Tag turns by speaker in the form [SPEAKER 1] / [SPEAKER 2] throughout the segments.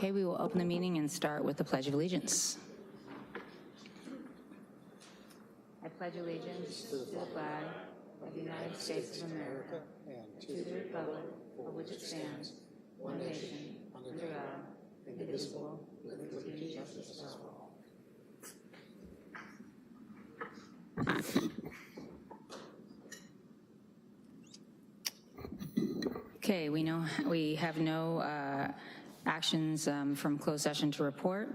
[SPEAKER 1] Okay, we will open the meeting and start with the Pledge of Allegiance. I pledge allegiance to the flag of the United States of America and to the republic for which it stands, one nation, under God, indivisible, with liberty and justice for all. Okay, we have no actions from closed session to report.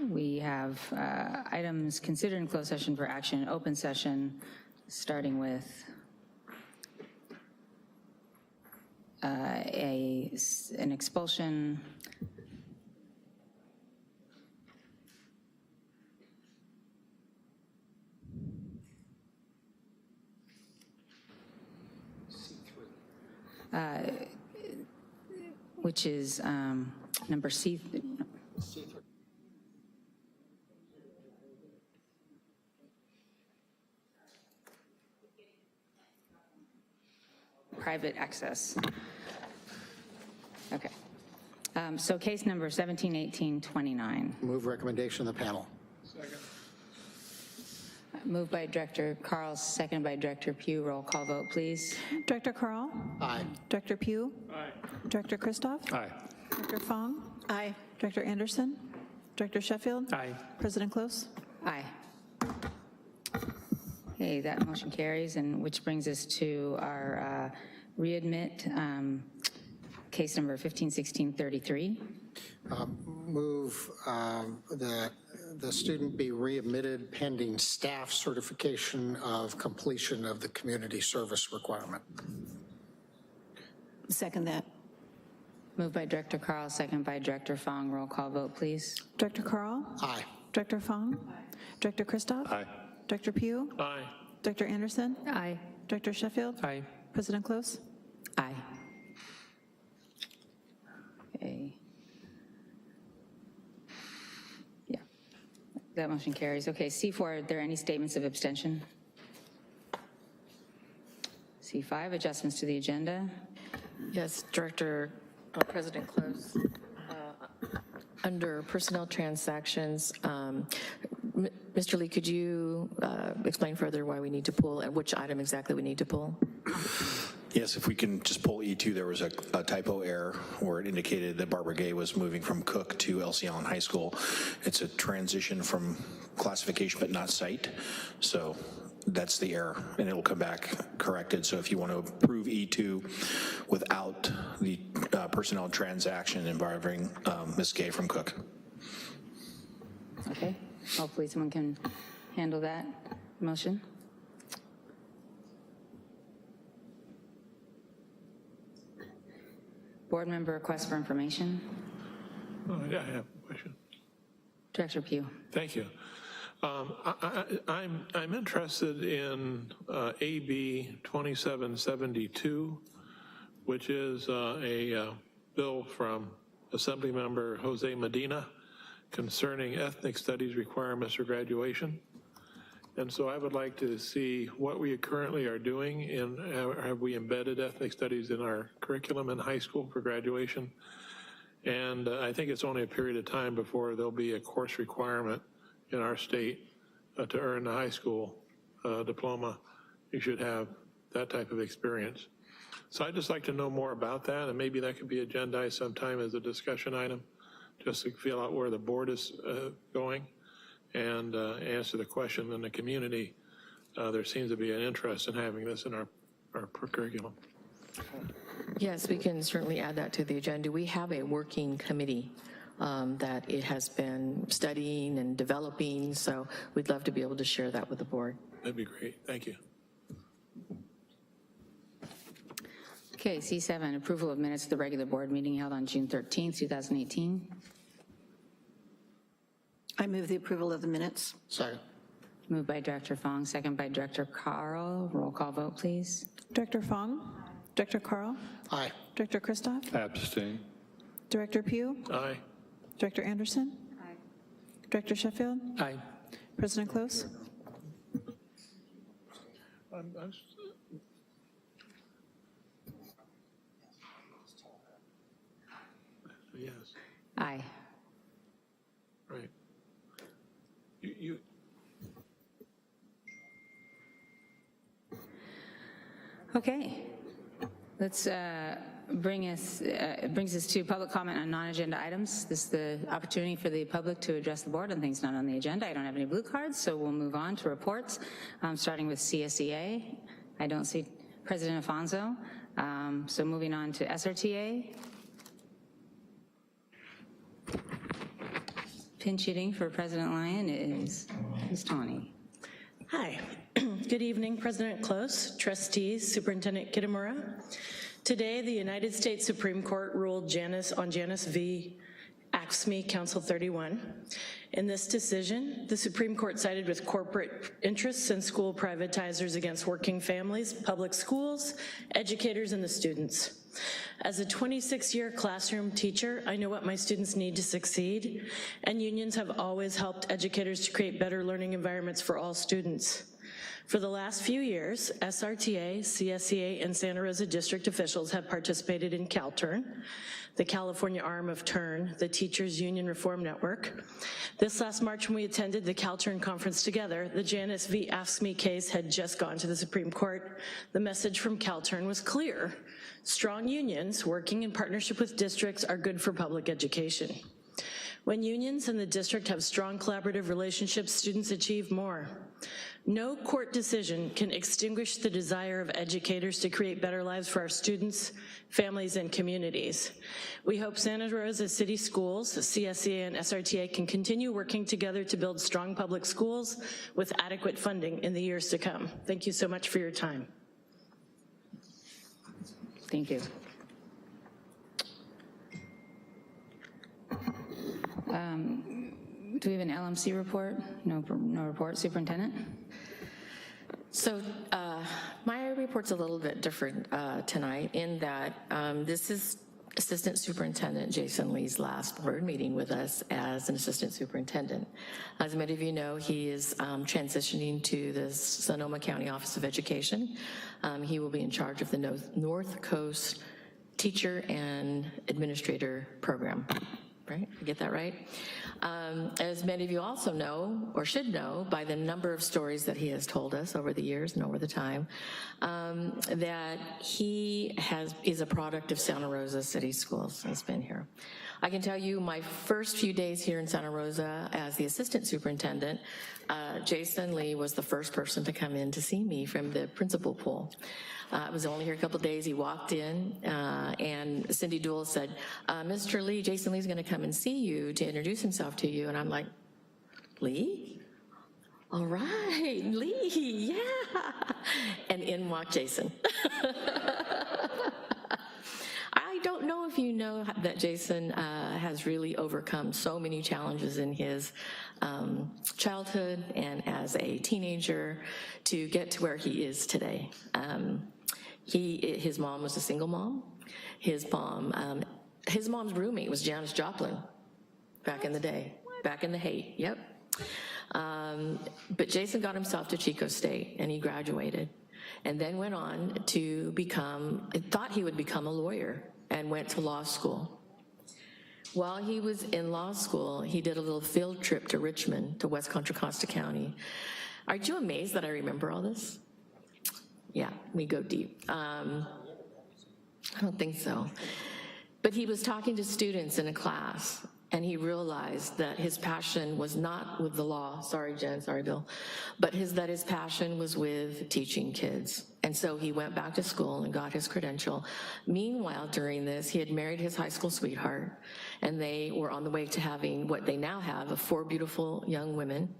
[SPEAKER 1] We have items considered in closed session for action in open session, starting with an expulsion. Which is number C. Private access. Okay. So case number 171829.
[SPEAKER 2] Move recommendation of the panel.
[SPEAKER 3] Second.
[SPEAKER 1] Moved by Director Carl, seconded by Director Pugh. Roll call vote, please.
[SPEAKER 4] Director Carl?
[SPEAKER 2] Aye.
[SPEAKER 4] Director Pugh?
[SPEAKER 3] Aye.
[SPEAKER 4] Director Christoph?
[SPEAKER 3] Aye.
[SPEAKER 4] Director Fong? Aye. Director Anderson? Director Sheffield?
[SPEAKER 3] Aye.
[SPEAKER 4] President Close?
[SPEAKER 1] Aye. Okay, that motion carries, and which brings us to our readmit, case number 151633.
[SPEAKER 2] Move that the student be readmitted pending staff certification of completion of the community service requirement.
[SPEAKER 4] Second that.
[SPEAKER 1] Moved by Director Carl, seconded by Director Fong. Roll call vote, please.
[SPEAKER 4] Director Carl?
[SPEAKER 2] Aye.
[SPEAKER 4] Director Fong? Director Christoph?
[SPEAKER 3] Aye.
[SPEAKER 4] Director Pugh?
[SPEAKER 3] Aye.
[SPEAKER 4] Director Anderson?
[SPEAKER 1] Aye.
[SPEAKER 4] Director Sheffield?
[SPEAKER 3] Aye.
[SPEAKER 4] President Close?
[SPEAKER 1] Aye. Okay. Yeah, that motion carries. Okay, C4, are there any statements of abstention? C5, adjustments to the agenda.
[SPEAKER 5] Yes, President Close. Under personnel transactions, Mr. Lee, could you explain further why we need to pull and which item exactly we need to pull?
[SPEAKER 6] Yes, if we can just pull E2, there was a typo error where it indicated that Barbara Gay was moving from Cook to LC Allen High School. It's a transition from classification but not site, so that's the error, and it'll come back corrected. So if you want to approve E2 without the personnel transaction involving Ms. Gay from Cook.
[SPEAKER 1] Okay, hopefully someone can handle that motion. Board member request for information.
[SPEAKER 3] Yeah, I have a question.
[SPEAKER 1] Director Pugh.
[SPEAKER 3] Thank you. I'm interested in AB 2772, which is a bill from Assemblymember Jose Medina concerning ethnic studies requirements for graduation. And so I would like to see what we currently are doing in, have we embedded ethnic studies in our curriculum in high school for graduation? And I think it's only a period of time before there'll be a course requirement in our state to earn the high school diploma. You should have that type of experience. So I'd just like to know more about that, and maybe that could be agendized sometime as a discussion item, just to feel out where the board is going and answer the question in the community. There seems to be an interest in having this in our curriculum.
[SPEAKER 5] Yes, we can certainly add that to the agenda. We have a working committee that it has been studying and developing, so we'd love to be able to share that with the board.
[SPEAKER 3] That'd be great. Thank you.
[SPEAKER 1] Okay, C7, approval of minutes of the regular board meeting held on June 13th, 2018.
[SPEAKER 4] I move the approval of the minutes.
[SPEAKER 2] Second.
[SPEAKER 1] Moved by Director Fong, second by Director Carl. Roll call vote, please.
[SPEAKER 4] Director Fong? Director Carl?
[SPEAKER 2] Aye.
[SPEAKER 4] Director Christoph?
[SPEAKER 3] Abstain.
[SPEAKER 4] Director Pugh?
[SPEAKER 3] Aye.
[SPEAKER 4] Director Anderson?
[SPEAKER 1] Aye.
[SPEAKER 4] Director Sheffield?
[SPEAKER 3] Aye.
[SPEAKER 4] President Close?
[SPEAKER 3] Yeah.
[SPEAKER 1] Okay, let's brings us to public comment on non-agenda items. This is the opportunity for the public to address the board on things not on the agenda. I don't have any blue cards, so we'll move on to reports, starting with CSEA. I don't see President Afonso, so moving on to SRTA. Pinch hitting for President Lyon is Ms. Tawney.
[SPEAKER 7] Hi. Good evening, President Close, trustees, Superintendent Kitamura. Today, the United States Supreme Court ruled on Janus v. AFSCME Council 31. In this decision, the Supreme Court sided with corporate interests and school privatizers against working families, public schools, educators, and the students. As a 26-year classroom teacher, I know what my students need to succeed, and unions have always helped educators to create better learning environments for all students. For the last few years, SRTA, CSEA, and Santa Rosa district officials have participated in CalTURN, the California arm of TURN, the Teachers Union Reform Network. This last March when we attended the CalTURN conference together, the Janus v. AFSCME case had just gone to the Supreme Court. The message from CalTURN was clear. Strong unions working in partnership with districts are good for public education. When unions and the district have strong collaborative relationships, students achieve more. No court decision can extinguish the desire of educators to create better lives for our students, families, and communities. We hope Santa Rosa City Schools, CSEA, and SRTA can continue working together to build strong public schools with adequate funding in the years to come. Thank you so much for your time.
[SPEAKER 1] Thank you. Do we have an LMC report? No report, Superintendent?
[SPEAKER 5] So my report's a little bit different tonight in that this is Assistant Superintendent Jason Lee's last board meeting with us as an Assistant Superintendent. As many of you know, he is transitioning to the Sonoma County Office of Education. He will be in charge of the North Coast Teacher and Administrator Program. Right? I get that right? As many of you also know, or should know, by the number of stories that he has told us over the years and over the time, that he is a product of Santa Rosa City Schools. He's been here. I can tell you my first few days here in Santa Rosa as the assistant superintendent, Jason Lee was the first person to come in to see me from the principal pool. I was only here a couple of days. He walked in and Cindy Duell said, Mr. Lee, Jason Lee's gonna come and see you to introduce himself to you. And I'm like, Lee? All right, Lee, yeah. And in walked Jason. I don't know if you know that Jason has really overcome so many challenges in his childhood and as a teenager to get to where he is today. His mom was a single mom. His mom's roommate was Janis Joplin back in the day, back in the Haight, yep. But Jason got himself to Chico State and he graduated and then went on to thought he would become a lawyer and went to law school. While he was in law school, he did a little field trip to Richmond, to West Contra Costa County. Aren't you amazed that I remember all this? Yeah, we go deep. I don't think so. But he was talking to students in a class, and he realized that his passion was not with the law, sorry Jen, sorry Bill, but that his passion was with teaching kids. And so he went back to school and got his credential. Meanwhile, during this, he had married his high school sweetheart, and they were on the way to having what they now have of 4 beautiful young women.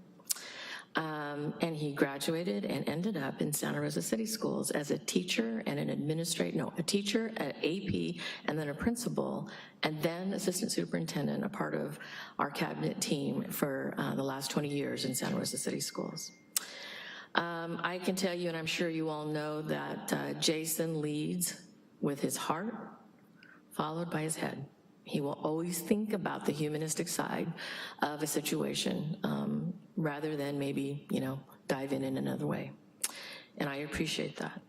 [SPEAKER 5] And he graduated and ended up in Santa Rosa City Schools as a teacher and a teacher, an AP, and then a principal, and then assistant superintendent, a part of our cabinet team for the last 20 years in Santa Rosa City Schools. I can tell you, and I'm sure you all know, that Jason leads with his heart, followed by his head. He will always think about the humanistic side of a situation rather than maybe, dive in another way. And I appreciate that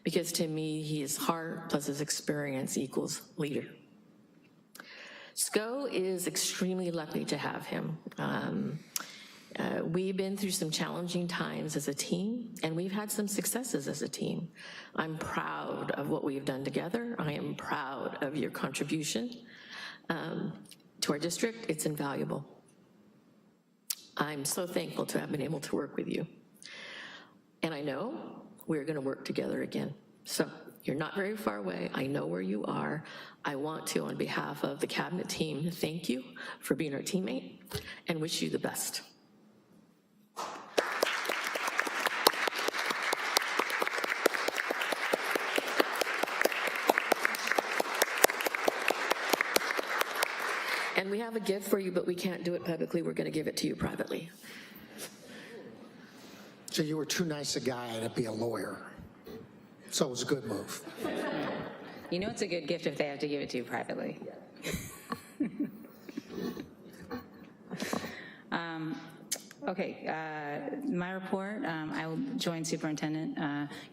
[SPEAKER 5] because to me, his heart plus his experience equals leader. SCO is extremely lucky to have him. We've been through some challenging times as a team, and we've had some successes as a team. I'm proud of what we've done together. I am proud of your contribution to our district. It's invaluable. I'm so thankful to have been able to work with you. And I know we're going to work together again. So you're not very far away. I know where you are. I want to, on behalf of the cabinet team, thank you for being our teammate and wish you the best. And we have a gift for you, but we can't do it publicly. We're going to give it to you privately.
[SPEAKER 2] So you were too nice a guy to be a lawyer. So it was a good move.
[SPEAKER 1] You know it's a good gift if they have to give it to you privately. Okay, my report, I will join Superintendent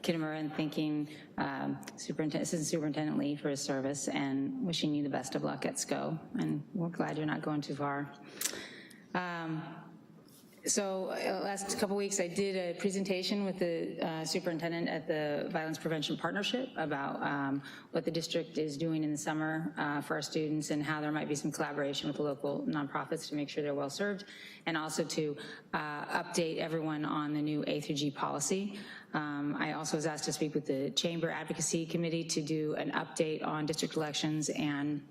[SPEAKER 1] Kitamura in thanking Assistant Superintendent Lee for his service and wishing you the best of luck at SCO. And we're glad you're not going too far. So last couple weeks, I did a presentation with the superintendent at the Violence Prevention Partnership about what the district is doing in the summer for our students and how there might be some collaboration with the local nonprofits to make sure they're well served, and also to update everyone on the new A through G policy. I also was asked to speak with the Chamber Advocacy Committee to do an update on district elections and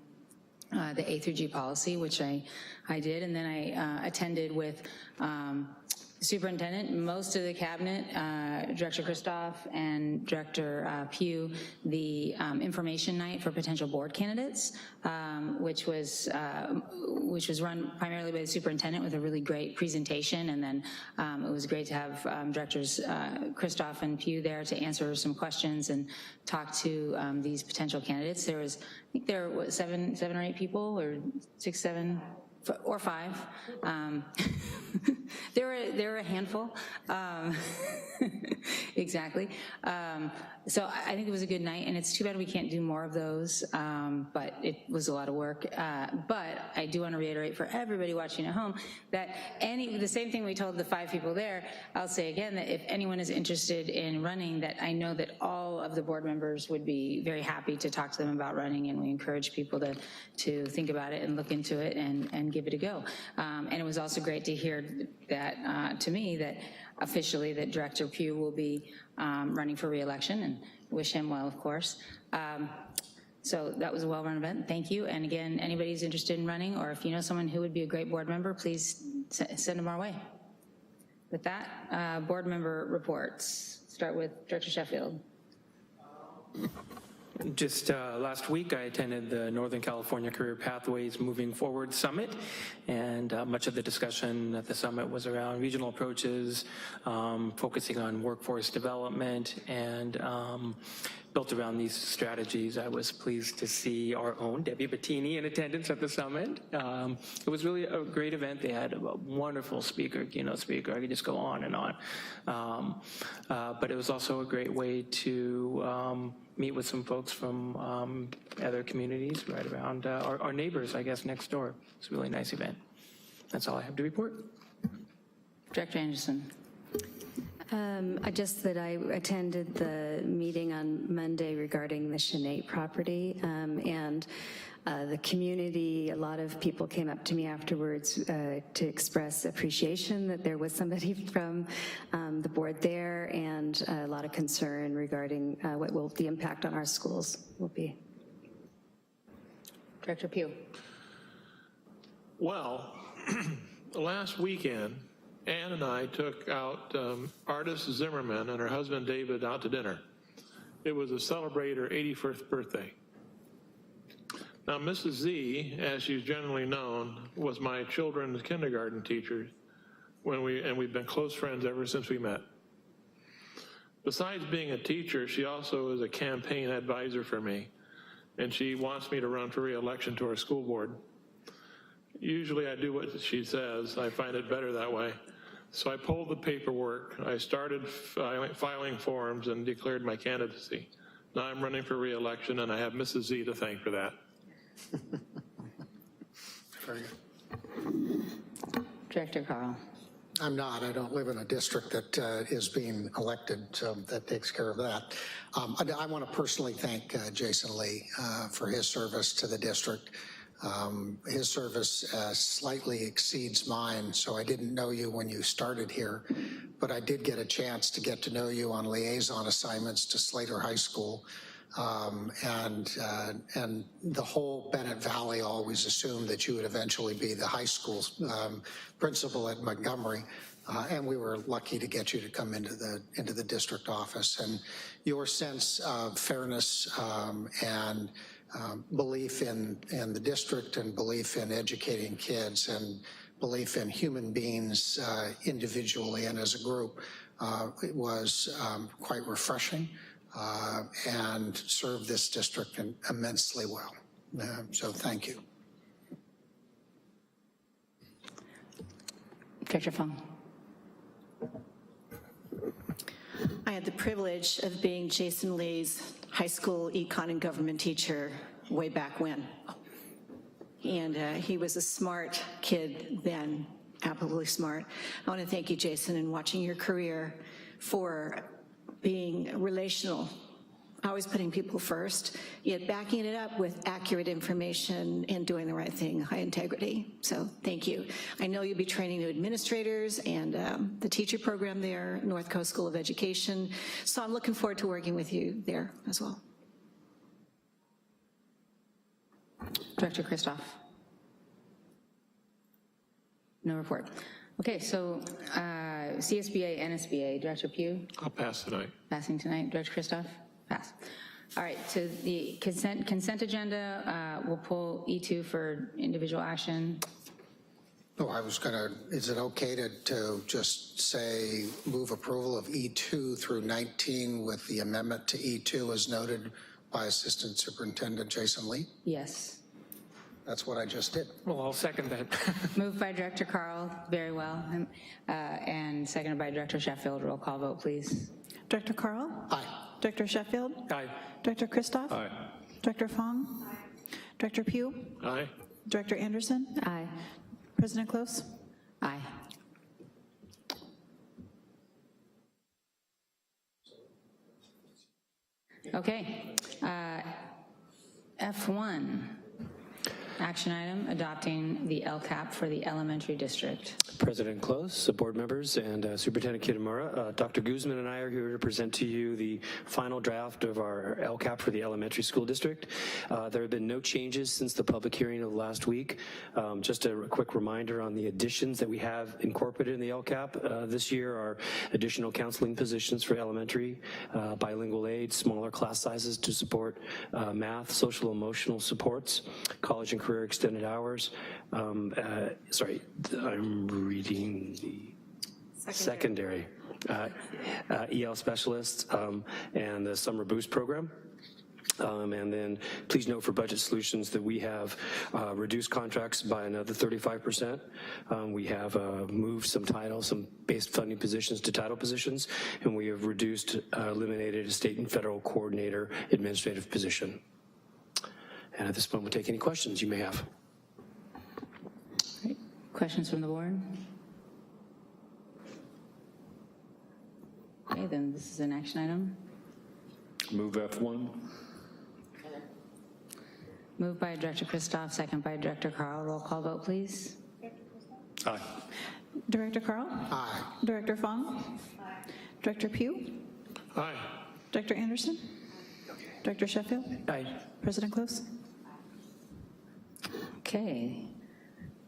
[SPEAKER 1] the A through G policy, which I did, and then I attended with superintendent, most of the cabinet, Director Kristoff and Director Pugh, the information night for potential board candidates, which was run primarily by the superintendent with a really great presentation, and then it was great to have Directors Kristoff and Pugh there to answer some questions and talk to these potential candidates. There was, I think there were seven or eight people, or 6, 7, or 5. There were a handful, exactly. So I think it was a good night, and it's too bad we can't do more of those, but it was a lot of work. But I do want to reiterate for everybody watching at home that the same thing we told the 5 people there, I'll say again, that if anyone is interested in running, that I know that all of the board members would be very happy to talk to them about running, and we encourage people to think about it and look into it and give it a go. And it was also great to hear that, to me, that officially that Director Pugh will be running for re-election, and wish him well, of course. So that was a well-run event. Thank you. And again, anybody who's interested in running, or if you know someone who would be a great board member, please send them our way. With that, board member reports. Start with Director Sheffield.
[SPEAKER 8] Just last week, I attended the Northern California Career Pathways Moving Forward Summit, and much of the discussion at the summit was around regional approaches, focusing on workforce development, and built around these strategies. I was pleased to see our own Debbie Bettini in attendance at the summit. It was really a great event. They had a wonderful keynote speaker. I could just go on and on. But it was also a great way to meet with some folks from other communities right around our neighbors, I guess, next door. It's a really nice event. That's all I have to report.
[SPEAKER 1] Director Anderson.
[SPEAKER 9] Just that I attended the meeting on Monday regarding the Sinead property, and the community, a lot of people came up to me afterwards to express appreciation that there was somebody from the board there, and a lot of concern regarding what will the impact on our schools will be.
[SPEAKER 1] Director Pugh.
[SPEAKER 3] Well, last weekend, Ann and I took out artist Zimmerman and her husband David out to dinner. It was to celebrate her 81st birthday. Now, Mrs. Z, as she's generally known, was my children's kindergarten teacher, and we've been close friends ever since we met. Besides being a teacher, she also is a campaign advisor for me, and she wants me to run for re-election to our school board. Usually I do what she says. I find it better that way. So I pulled the paperwork, I started filing forms, and declared my candidacy. Now I'm running for re-election, and I have Mrs. Z to thank for that.
[SPEAKER 2] Very good.
[SPEAKER 1] Director Carl.
[SPEAKER 2] I'm not. I don't live in a district that is being elected, so that takes care of that. I want to personally thank Jason Lee for his service to the district. His service slightly exceeds mine, so I didn't know you when you started here, but I did get a chance to get to know you on liaison assignments to Slater High School. And the whole Bennett Valley always assumed that you would eventually be the high school principal at Montgomery, and we were lucky to get you to come into the district office. And your sense of fairness and belief in the district and belief in educating kids and belief in human beings individually and as a group it was quite refreshing. And served this district immensely well. So thank you.
[SPEAKER 1] Director Fong.
[SPEAKER 4] I had the privilege of being Jason Lee's high school econ and government teacher way back when. And he was a smart kid then, absolutely smart. I want to thank you, Jason, in watching your career for being relational, always putting people first, yet backing it up with accurate information and doing the right thing, high integrity. So thank you. I know you'll be training new administrators and the teacher program there, North Coast School of Education. So I'm looking forward to working with you there as well.
[SPEAKER 1] Director Christoph. No report. Okay, so CSBA, NSBA, Director Pugh?
[SPEAKER 3] I'll pass tonight.
[SPEAKER 1] Passing tonight. Director Christoph? Pass. All right, so the consent agenda, we'll pull E2 for individual action.
[SPEAKER 2] Oh, I was gonna, is it okay to just say move approval of E2 through 19 with the amendment to E2 as noted by Assistant Superintendent Jason Lee?
[SPEAKER 1] Yes.
[SPEAKER 2] That's what I just did.
[SPEAKER 8] Well, I'll second that.
[SPEAKER 1] Moved by Director Carl, very well, and seconded by Director Sheffield. Roll call vote, please.
[SPEAKER 4] Director Carl?
[SPEAKER 2] Aye.
[SPEAKER 4] Director Sheffield?
[SPEAKER 8] Aye.
[SPEAKER 4] Director Christoph?
[SPEAKER 3] Aye.
[SPEAKER 4] Director Fong? Aye. Director Pugh?
[SPEAKER 3] Aye.
[SPEAKER 4] Director Anderson?
[SPEAKER 1] Aye.
[SPEAKER 4] President Close?
[SPEAKER 1] Aye. Okay. F1. Action item, adopting the LCAP for the elementary district.
[SPEAKER 10] President Close, board members, and Superintendent Kitamura. Dr. Guzman and I are here to present to you the final draft of our LCAP for the elementary school district. There have been no changes since the public hearing of last week. Just a quick reminder on the additions that we have incorporated in the LCAP this year are additional counseling positions for elementary, bilingual aid, smaller class sizes to support math, social emotional supports, college and career extended hours. Sorry, I'm reading the secondary EL specialists and the summer boost program. And then please note for budget solutions that we have reduced contracts by another 35%. We have moved some base funding positions to title positions, and we have eliminated a state and federal coordinator administrative position. And at this point, we'll take any questions you may have.
[SPEAKER 1] Great. Questions from the board? Okay, then this is an action item.
[SPEAKER 11] Move F1.
[SPEAKER 1] Moved by Director Christoph, second by Director Carl. Roll call vote, please.
[SPEAKER 11] Aye.
[SPEAKER 4] Director Carl?
[SPEAKER 2] Aye.
[SPEAKER 4] Director Fong? Aye. Director Pugh?
[SPEAKER 3] Aye.
[SPEAKER 4] Director Anderson? Director Sheffield?
[SPEAKER 8] Aye.
[SPEAKER 4] President Close?
[SPEAKER 1] Okay.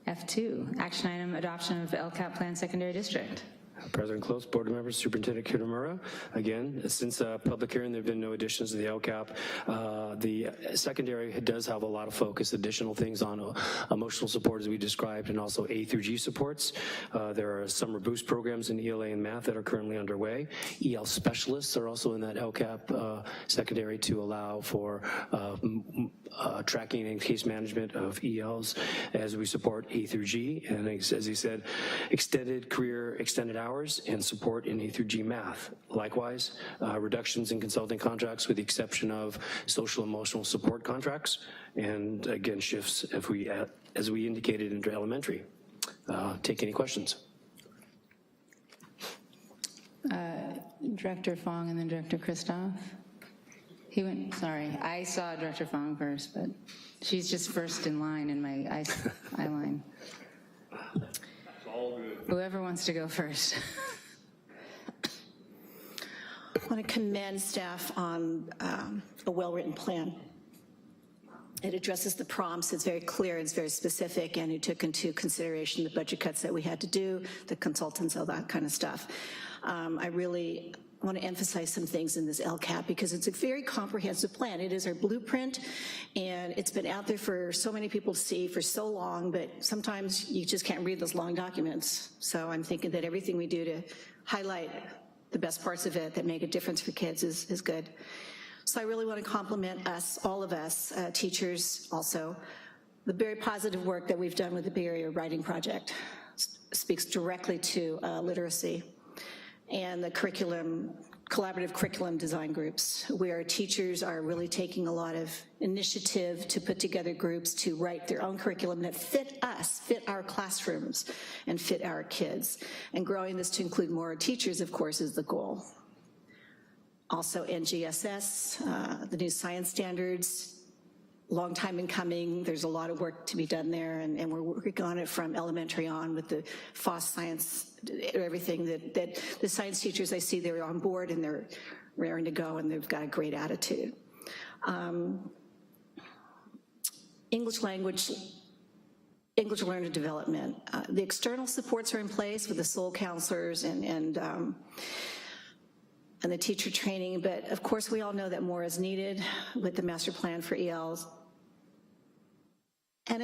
[SPEAKER 1] F2, action item, adoption of LCAP Plan Secondary District.
[SPEAKER 10] President Close, board members, Superintendent Kitamura. Again, since public hearing, there have been no additions to the LCAP. The secondary does have a lot of focus, additional things on emotional support as we described, and also A through G supports. There are summer boost programs in ELA and math that are currently underway. EL specialists are also in that LCAP secondary to allow for tracking and case management of ELs as we support A through G. And as he said, extended career, extended hours, and support in A through G math. Likewise, reductions in consulting contracts with the exception of social emotional support contracts, and again, shifts as we indicated into elementary. Take any questions.
[SPEAKER 1] Director Fong and then Director Christoph. He went, sorry, I saw Director Fong first, but she's just first in line in my eye line. Whoever wants to go first.
[SPEAKER 4] I want to commend staff on a well-written plan. It addresses the prompts, it's very clear, it's very specific, and it took into consideration the budget cuts that we had to do, the consultants, all that kind of stuff. I really want to emphasize some things in this LCAP because it's a very comprehensive plan. It is our blueprint, and it's been out there for so many people to see for so long, but sometimes you just can't read those long documents. So I'm thinking that everything we do to highlight the best parts of it that make a difference for kids is good. So I really want to compliment us, all of us, teachers also. The very positive work that we've done with the Bay Area Writing Project speaks directly to literacy, and the collaborative curriculum design groups, where teachers are really taking a lot of initiative to put together groups to write their own curriculum that fit us, fit our classrooms, and fit our kids. And growing this to include more teachers, of course, is the goal. Also NGSS, the new science standards, long time in coming. There's a lot of work to be done there, and we're working on it from elementary on with the FOSS science, everything that the science teachers, I see they're on board and they're raring to go and they've got a great attitude. English learner development. The external supports are in place with the SOL counselors and the teacher training, but of course we all know that more is needed with the master plan for ELs. And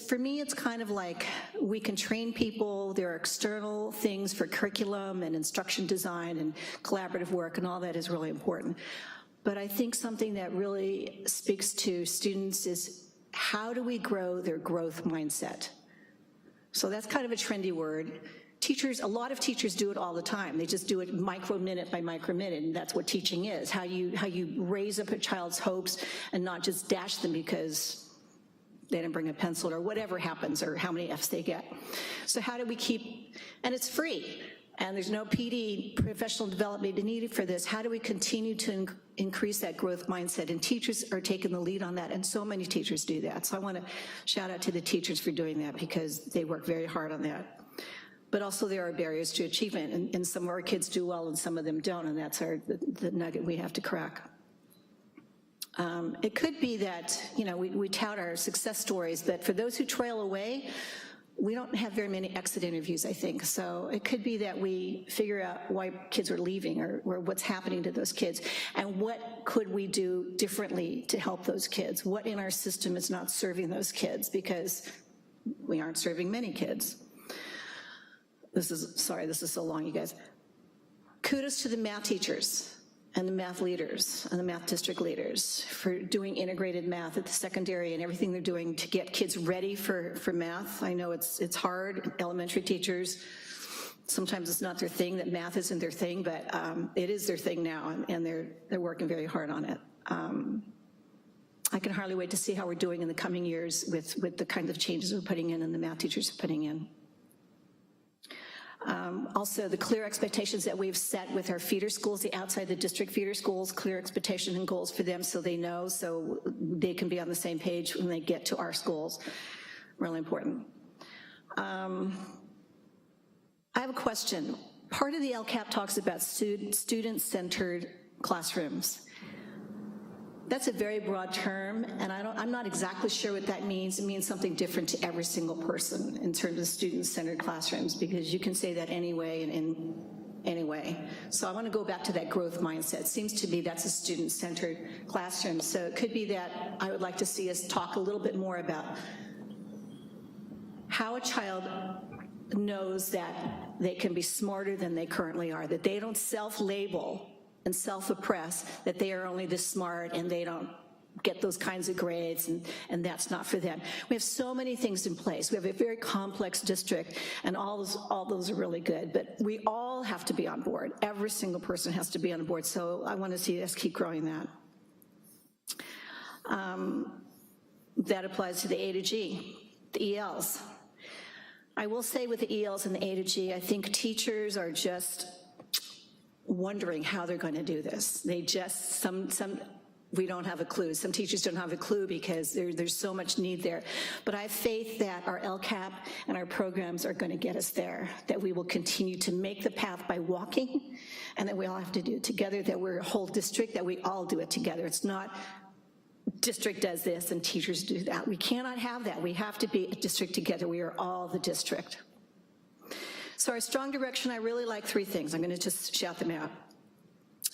[SPEAKER 4] for me, it's kind of like we can train people, there are external things for curriculum and instruction design and collaborative work, and all that is really important. But I think something that really speaks to students is how do we grow their growth mindset? So that's kind of a trendy word. Teachers, a lot of teachers do it all the time. They just do it micro-minute by micro-minute, and that's what teaching is, how you raise up a child's hopes and not just dash them because they didn't bring a pencil or whatever happens or how many Fs they get. So how do we keep, and it's free, and there's no PD, professional development needed for this. How do we continue to increase that growth mindset? And teachers are taking the lead on that, and so many teachers do that. So I want to shout out to the teachers for doing that because they work very hard on that. But also there are barriers to achievement, and some of our kids do well and some of them don't, and that's the nugget we have to crack. It could be that, you know, we tout our success stories, but for those who trail away, we don't have very many exit interviews, I think. So it could be that we figure out why kids are leaving or what's happening to those kids, and what could we do differently to help those kids? What in our system is not serving those kids, because we aren't serving many kids. Sorry, this is so long, you guys. Kudos to the math teachers and the math leaders and the math district leaders for doing integrated math at the secondary and everything they're doing to get kids ready for math. I know it's hard. Elementary teachers, sometimes it's not their thing, that math isn't their thing, but it is their thing now, and they're working very hard on it. I can hardly wait to see how we're doing in the coming years with the kinds of changes we're putting in and the math teachers are putting in. Also, the clear expectations that we've set with our feeder schools, the outside the district feeder schools, clear expectations and goals for them so they know, so they can be on the same page when they get to our schools. Really important. I have a question. Part of the LCAP talks about student-centered classrooms. That's a very broad term, and I'm not exactly sure what that means. It means something different to every single person in terms of student-centered classrooms, because you can say that anyway and in any way. So I want to go back to that growth mindset. It seems to me that's a student-centered classroom. So it could be that I would like to see us talk a little bit more about how a child knows that they can be smarter than they currently are, that they don't self-label and self-oppress, that they are only this smart and they don't get those kinds of grades, and that's not for them. We have so many things in place. We have a very complex district, and all those are really good, but we all have to be on board. Every single person has to be on board, so I want to see us keep growing that. That applies to the A to G, the ELs. I will say with the ELs and the A to G, I think teachers are just wondering how they're going to do this. They just, we don't have a clue. Some teachers don't have a clue because there's so much need there. But I have faith that our LCAP and our programs are going to get us there, that we will continue to make the path by walking, and that we all have to do it together, that we're a whole district, that we all do it together. It's not district does this and teachers do that. We cannot have that. We have to be a district together. We are all the district. So our strong direction, I really like three things. I'm going to just shout them out.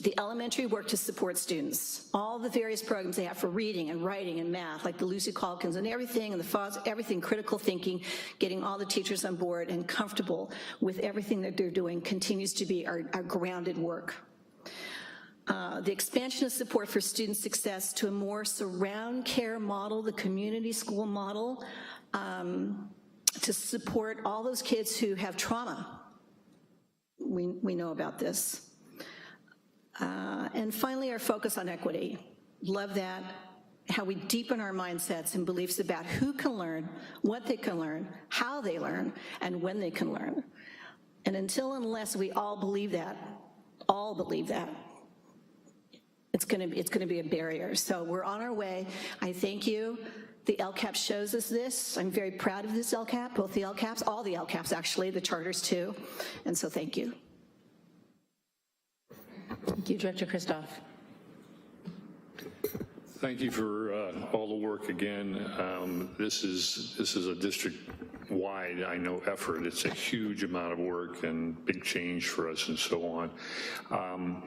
[SPEAKER 4] The elementary work to support students, all the various programs they have for reading and writing and math, like the Lucy Calkins and everything, and the FOS, everything, critical thinking, getting all the teachers on board and comfortable with everything that they're doing continues to be our grounded work. The expansion of support for student success to a more surround care model, the community school model, to support all those kids who have trauma. We know about this. And finally, our focus on equity. Love that, how we deepen our mindsets and beliefs about who can learn, what they can learn, how they learn, and when they can learn. And unless we all believe that, it's going to be a barrier. So we're on our way. I thank you. The LCAP shows us this. I'm very proud of this LCAP, both the LCAPs, all the LCAPs actually, the charters too. And so thank you.
[SPEAKER 5] Thank you, Director Christoph.
[SPEAKER 11] Thank you for all the work again. This is a district-wide, I know, effort. It's a huge amount of work and big change for us and so on.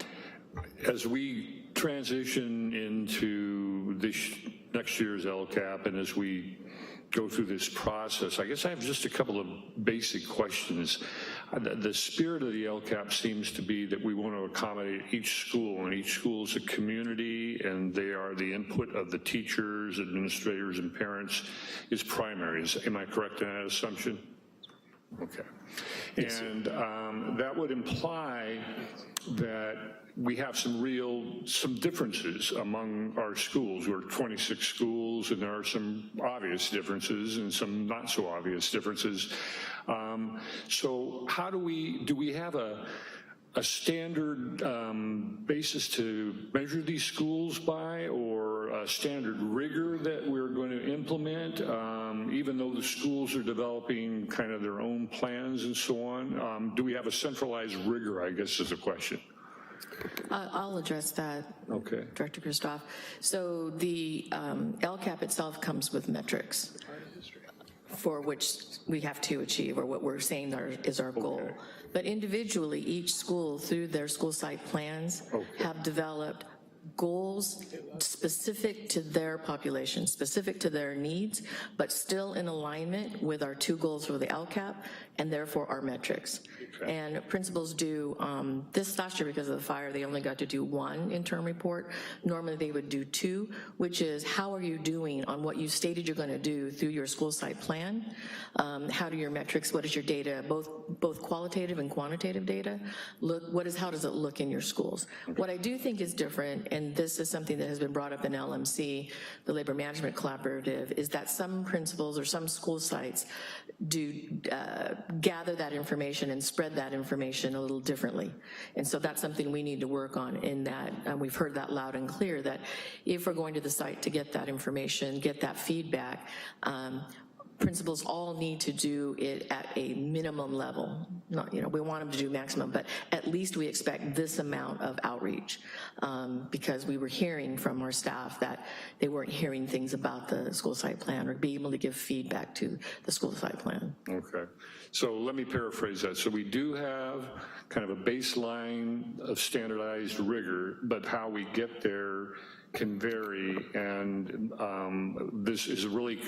[SPEAKER 11] As we transition into this next year's LCAP and as we go through this process, I guess I have just a couple of basic questions. The spirit of the LCAP seems to be that we want to accommodate each school, and each school is a community, and they are the input of the teachers, administrators, and parents is primary. Am I correct in that assumption? Okay. And that would imply that we have some differences among our schools. We're 26 schools, and there are some obvious differences and some not so obvious differences. So how do we have a standard basis to measure these schools by, or a standard rigor that we're going to implement, even though the schools are developing kind of their own plans and so on? Do we have a centralized rigor, I guess is the question.
[SPEAKER 5] I'll address that,
[SPEAKER 11] okay,
[SPEAKER 5] Director Christoph. So the LCAP itself comes with metrics for which we have to achieve, or what we're saying is our goal. Okay. But individually, each school, through their school site plans, have developed goals specific to their population, specific to their needs, but still in alignment with our two goals for the LCAP and therefore our metrics. Okay. And principals do, this last year because of the fire, they only got to do one interim report. Normally they would do two, which is how are you doing on what you stated you're gonna do through your school site plan? How do your metrics, what is your data, both qualitative and quantitative data, how does it look in your schools? What I do think is different, and this is something that has been brought up in LMC, the Labor Management Collaborative, is that some principals or some school sites do gather that information and spread that information a little differently. And so that's something we need to work on, in that we've heard that loud and clear, that if we're going to the site to get that information, get that feedback, principals all need to do it at a minimum level. Not, we want them to do maximum, but at least we expect this amount of outreach, because we were hearing from our staff that they weren't hearing things about the school site plan or be able to give feedback to the school site plan. Okay,
[SPEAKER 11] so let me paraphrase that. So we do have kind of a baseline of standardized rigor, but how we get there can vary, and this is really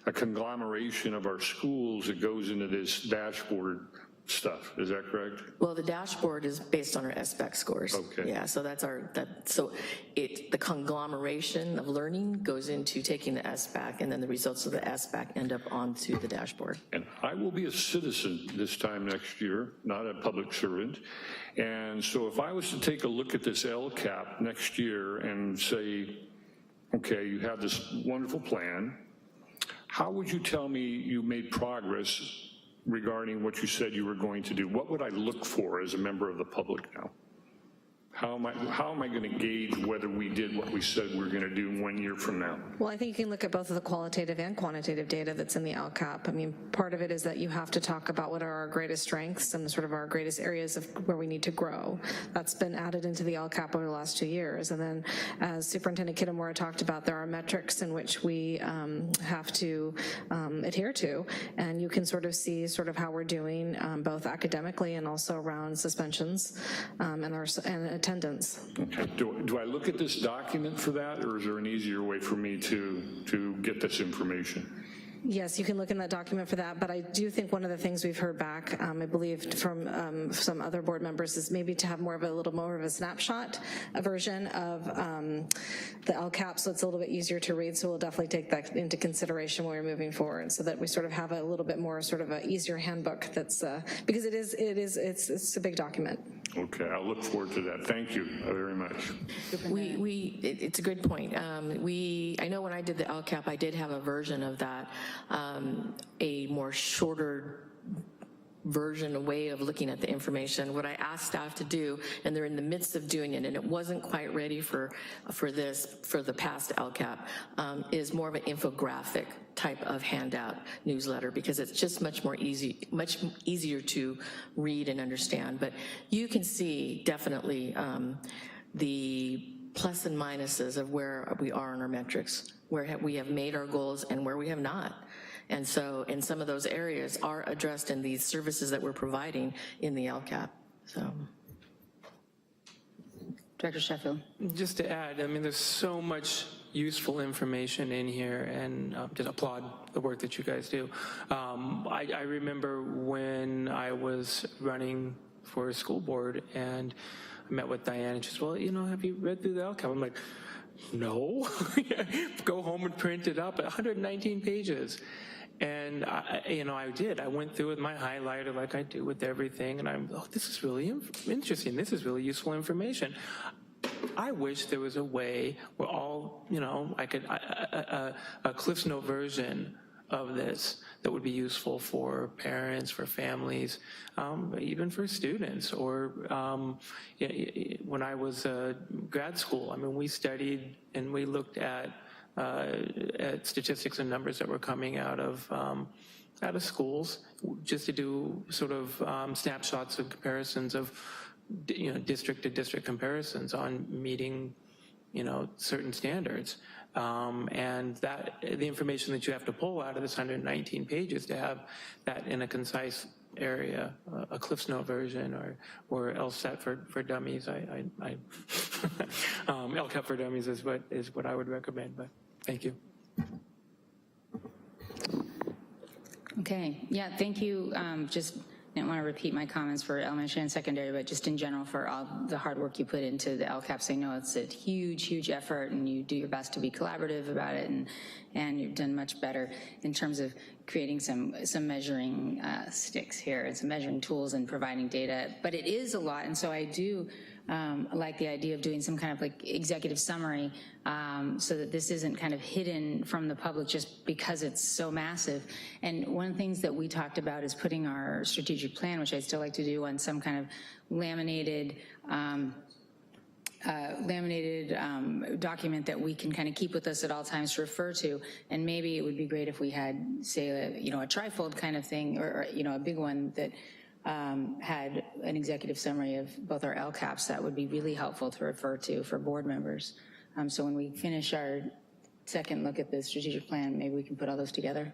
[SPEAKER 11] a conglomeration of our schools that goes into this dashboard stuff. Is that correct?
[SPEAKER 5] Well, the dashboard is based on our SBAC scores. Okay. Yeah, so that's the conglomeration of learning goes into taking the SBAC, and then the results of the SBAC end up onto the dashboard.
[SPEAKER 11] And I will be a citizen this time next year, not a public servant. And so if I was to take a look at this LCAP next year and say, okay, you have this wonderful plan, how would you tell me you made progress regarding what you said you were going to do? What would I look for as a member of the public now? How am I going to gauge whether we did what we said we were going to do 1 year from now?
[SPEAKER 12] Well, I think you can look at both of the qualitative and quantitative data that's in the LCAP. I mean, part of it is that you have to talk about what are our greatest strengths and sort of our greatest areas of where we need to grow. That's been added into the LCAP over the last 2 years. And then, as Superintendent Kitamura talked about, there are metrics in which we have to adhere to, and you can sort of see sort of how we're doing both academically and also around suspensions and attendance.
[SPEAKER 11] Okay. Do I look at this document for that, or is there an easier way for me to get this information?
[SPEAKER 12] Yes, you can look in that document for that, but I do think one of the things we've heard back, I believe from some other board members, is maybe to have a little more of a snapshot version of the LCAP, so it's a little bit easier to read, so we'll definitely take that into consideration when we're moving forward, so that we sort of have a little bit more sort of an easier handbook that's, because it's a big document.
[SPEAKER 11] Okay, I'll look forward to that. Thank you very much.
[SPEAKER 5] It's a good point. I know when I did the LCAP, I did have a version of that, a more shorter version, a way of looking at the information. What I asked staff to do, and they're in the midst of doing it, and it wasn't quite ready for the past LCAP, is more of an infographic type of handout newsletter, because it's just much easier to read and understand. But you can see definitely the plus and minuses of where we are in our metrics, where we have made our goals and where we have not. And so, in some of those areas are addressed in these services that we're providing in the LCAP. So,
[SPEAKER 1] Director Sheffield.
[SPEAKER 8] Just to add, I mean, there's so much useful information in here, and just applaud the work that you guys do. I remember when I was running for a school board, and I met with Diane, and she said, well, you know, have you read through the LCAP? I'm like, no. Go home and print it up at 119 pages. And I did. I went through with my highlighter like I do with everything, and this is really interesting. This is really useful information. I wish there was a way where I could, a Cliff's Note version of this that would be useful for parents, for families, even for students. Or when I was grad school, I mean, we studied and we looked at statistics and numbers that were coming out of schools, just to do sort of snapshots and comparisons of district to district comparisons on meeting certain standards. And the information that you have to pull out of this 119 pages to have that in a concise area, a Cliff's Note version, or LSAT for dummies. LCAP for dummies is what I would recommend. But thank you.
[SPEAKER 1] Okay, yeah, thank you. Just didn't want to repeat my comments for elementary and secondary, but just in general for all the hard work you put into the LCAPs. I know it's a huge, huge effort, and you do your best to be collaborative about it, and you've done much better in terms of creating some measuring sticks here and some measuring tools and providing data. But it is a lot, and so I do like the idea of doing some kind of like executive summary so that this isn't kind of hidden from the public just because it's so massive. And one of the things that we talked about is putting our strategic plan, which I still like to do, on some kind of laminated document that we can kind of keep with us at all times to refer to. And maybe it would be great if we had, say, a trifold kind of thing, or a big one that had an executive summary of both our LCAPs. That would be really helpful to refer to for board members. So when we finish our second look at the strategic plan, maybe we can put all those together.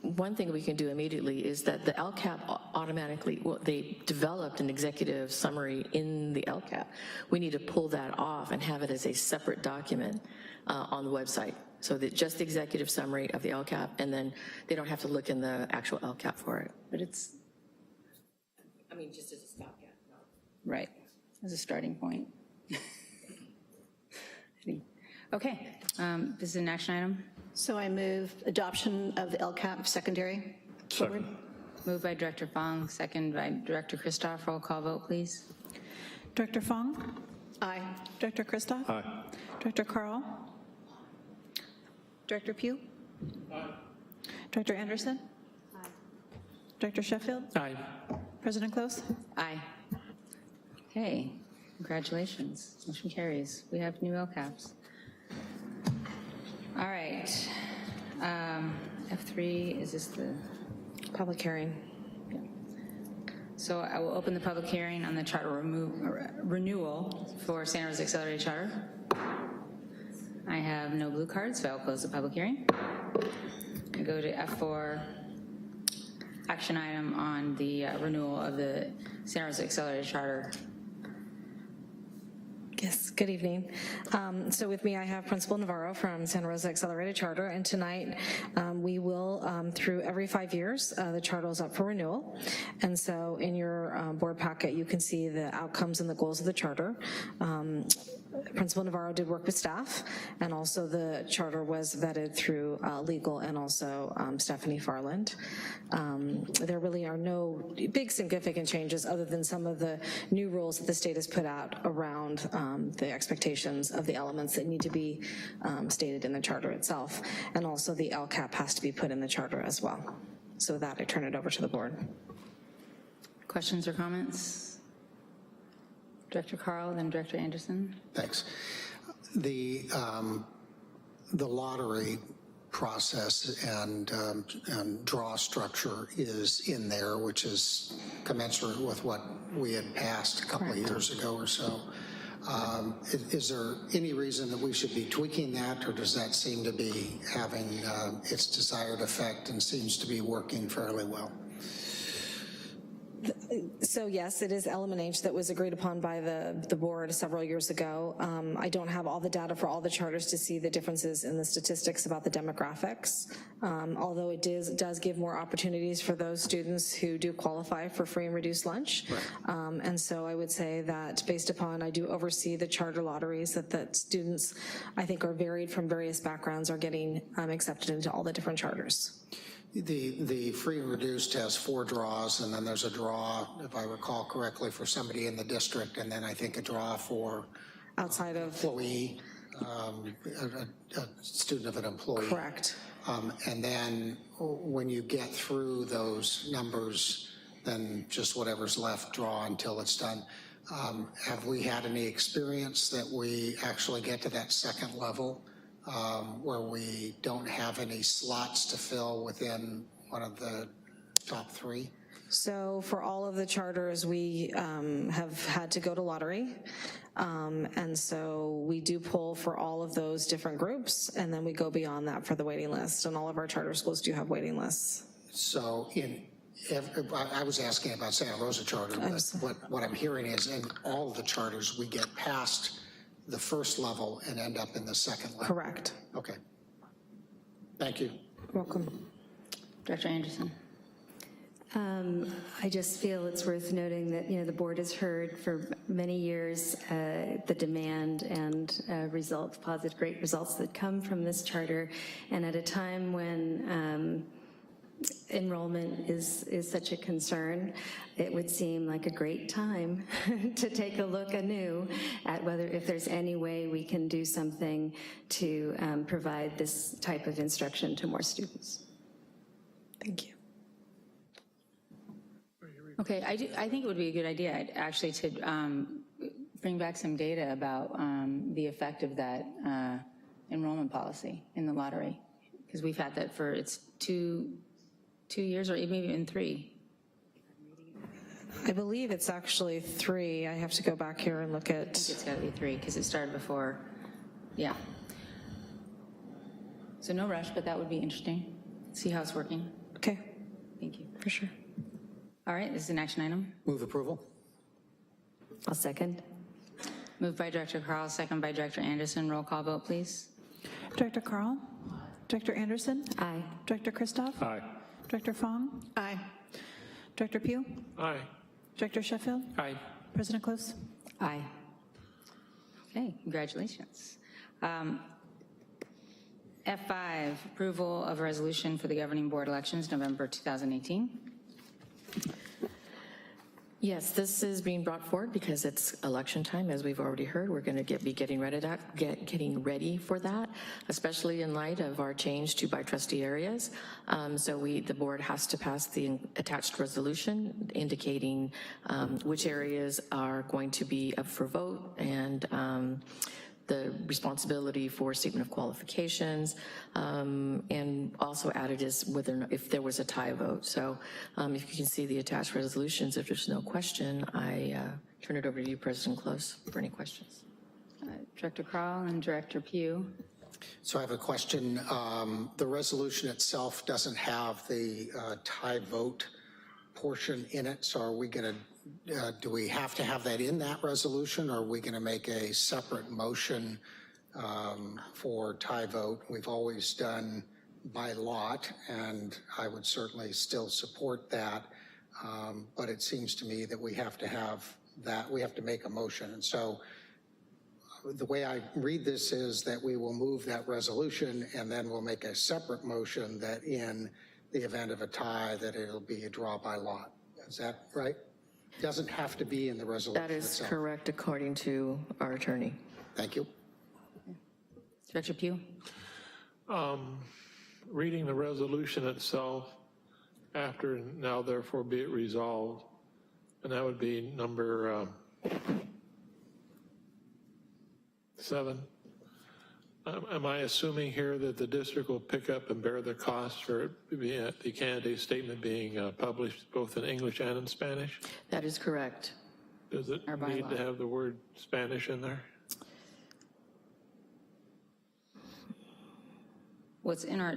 [SPEAKER 5] One thing we can do immediately is that the LCAP automatically, they developed an executive summary in the LCAP. We need to pull that off and have it as a separate document on the website. So that just the executive summary of the LCAP, and then they don't have to look in the actual LCAP for it. But it's, just as a stopgap.
[SPEAKER 1] Right, as a starting point. Okay, this is an action item.
[SPEAKER 4] So I move adoption of the LCAP secondary.
[SPEAKER 11] Second.
[SPEAKER 1] Moved by Director Fong, second by Director Christoph. Roll call vote, please.
[SPEAKER 13] Director Fong?
[SPEAKER 4] Aye.
[SPEAKER 13] Director Christoph?
[SPEAKER 11] Aye.
[SPEAKER 13] Director Carl? Director Pugh? Aye. Director Anderson? Aye. Director Sheffield?
[SPEAKER 8] Aye.
[SPEAKER 13] President Close?
[SPEAKER 1] Aye. Okay, congratulations. Motion carries. We have new LCAPs. All right. F3, is this the
[SPEAKER 12] Public hearing.
[SPEAKER 1] So I will open the public hearing on the charter renewal for Santa Rosa Accelerated Charter. I have no blue cards, so I'll close the public hearing. I go to F4, action item on the renewal of the Santa Rosa Accelerated Charter.
[SPEAKER 12] Yes, good evening. So with me, I have Principal Navarro from Santa Rosa Accelerated Charter, and tonight we will, through every 5 years, the charter is up for renewal. And so in your board packet, you can see the outcomes and the goals of the charter. Principal Navarro did work with staff, and also the charter was vetted through legal and also Stephanie Farland. There really are no big significant changes other than some of the new rules that the state has put out around the expectations of the elements that need to be stated in the charter itself. And also the LCAP has to be put in the charter as well. So with that, I turn it over to the board.
[SPEAKER 1] Questions or comments? Director Carl, then Director Anderson.
[SPEAKER 2] Thanks. The lottery process and draw structure is in there, which is commensurate with what we had passed a couple of years ago or so. Is there any reason that we should be tweaking that, or does that seem to be having its desired effect and seems to be working fairly well?
[SPEAKER 12] So yes, it is element H that was agreed upon by the board several years ago. I don't have all the data for all the charters to see the differences in the statistics about the demographics, although it does give more opportunities for those students who do qualify for free and reduced lunch. Right. And so I would say that based upon, I do oversee the charter lotteries, that students I think are varied from various backgrounds are getting accepted into all the different charters.
[SPEAKER 2] The free and reduced has 4 draws, and then there's a draw, if I recall correctly, for somebody in the district, and then I think a draw for
[SPEAKER 12] outside of
[SPEAKER 2] employee, a student of an employee.
[SPEAKER 12] Correct.
[SPEAKER 2] And then when you get through those numbers, then just whatever's left, draw until it's done. Have we had any experience that we actually get to that second level? Where we don't have any slots to fill within one of the top 3?
[SPEAKER 12] So for all of the charters, we have had to go to lottery. And so we do pull for all of those different groups, and then we go beyond that for the waiting list. And all of our charter schools do have waiting lists.
[SPEAKER 2] So I was asking about Santa Rosa charter, but what I'm hearing is in all of the charters, we get past the first level and end up in the second level.
[SPEAKER 12] Correct.
[SPEAKER 2] Okay. Thank you.
[SPEAKER 12] Welcome.
[SPEAKER 1] Director Anderson.
[SPEAKER 9] I just feel it's worth noting that, the board has heard for many years the demand and great results that come from this charter, and at a time when enrollment is such a concern, it would seem like a great time to take a look anew at if there's any way we can do something to provide this type of instruction to more students.
[SPEAKER 12] Thank you.
[SPEAKER 1] Okay, I think it would be a good idea actually to bring back some data about the effect of that enrollment policy in the lottery, because we've had that for it's two years or maybe even 3.
[SPEAKER 12] I believe it's actually 3. I have to go back here and look at.
[SPEAKER 1] I think it's got to be 3 because it started before. Yeah. So no rush, but that would be interesting. See how it's working.
[SPEAKER 12] Okay.
[SPEAKER 1] Thank you.
[SPEAKER 12] For sure.
[SPEAKER 1] All right, this is an action item.
[SPEAKER 2] Move approval.
[SPEAKER 9] I'll second.
[SPEAKER 1] Moved by Director Carl, second by Director Anderson. Roll call vote, please.
[SPEAKER 13] Director Carl? Director Anderson?
[SPEAKER 9] Aye.
[SPEAKER 13] Director Christoph?
[SPEAKER 11] Aye.
[SPEAKER 13] Director Fong?
[SPEAKER 12] Aye.
[SPEAKER 13] Director Pugh?
[SPEAKER 3] Aye.
[SPEAKER 13] Director Sheffield?
[SPEAKER 8] Aye.
[SPEAKER 13] President Close?
[SPEAKER 1] Aye. Okay, congratulations. F5, approval of a resolution for the governing board elections, November 2018.
[SPEAKER 5] Yes, this is being brought forward because it's election time, as we've already heard. We're going to be getting ready for that, especially in light of our change to by trustee areas. So the board has to pass the attached resolution indicating which areas are going to be up for vote and the responsibility for statement of qualifications, and also added is whether or not, if there was a tie vote. So if you can see the attached resolutions, if there's no question, I turn it over to you, President Close, for any questions.
[SPEAKER 1] Director Crowell and Director Pugh.
[SPEAKER 2] So I have a question. The resolution itself doesn't have the tie vote portion in it, so are we going to do we have to have that in that resolution, or are we going to make a separate motion for tie vote? We've always done by lot, and I would certainly still support that, but it seems to me that we have to have that, we have to make a motion. And so the way I read this is that we will move that resolution and then we'll make a separate motion that in the event of a tie that it'll be a draw by lot. Is that right? Doesn't have to be in the resolution
[SPEAKER 5] That is
[SPEAKER 2] itself.
[SPEAKER 5] correct, according to our attorney.
[SPEAKER 2] Thank you.
[SPEAKER 1] Director Pugh.
[SPEAKER 3] Reading the resolution itself, after now therefore be it resolved, and that would be number 7. Am I assuming here that the district will pick up and bear the cost for the candidate statement being published both in English and in Spanish?
[SPEAKER 5] That is correct.
[SPEAKER 3] Does it need to have the word Spanish in there?
[SPEAKER 1] What's in our,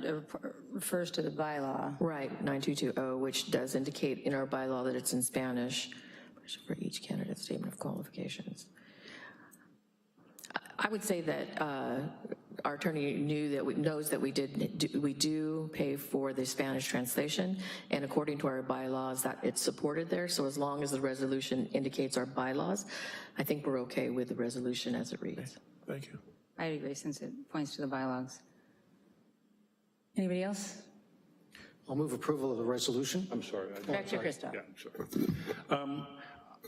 [SPEAKER 1] refers to the bylaw.
[SPEAKER 5] Right, 9220, which does indicate in our bylaw that it's in Spanish for each candidate's statement of qualifications. I would say that our attorney knows that we do pay for the Spanish translation, and according to our bylaws that it's supported there. So as long as the resolution indicates our bylaws, I think we're okay with the resolution as it reads.
[SPEAKER 3] Thank you.
[SPEAKER 1] I agree, since it points to the bylaws. Anybody else?
[SPEAKER 2] I'll move approval of the resolution.
[SPEAKER 11] I'm sorry.
[SPEAKER 1] Director Christoph.
[SPEAKER 11] Yeah, I'm sorry.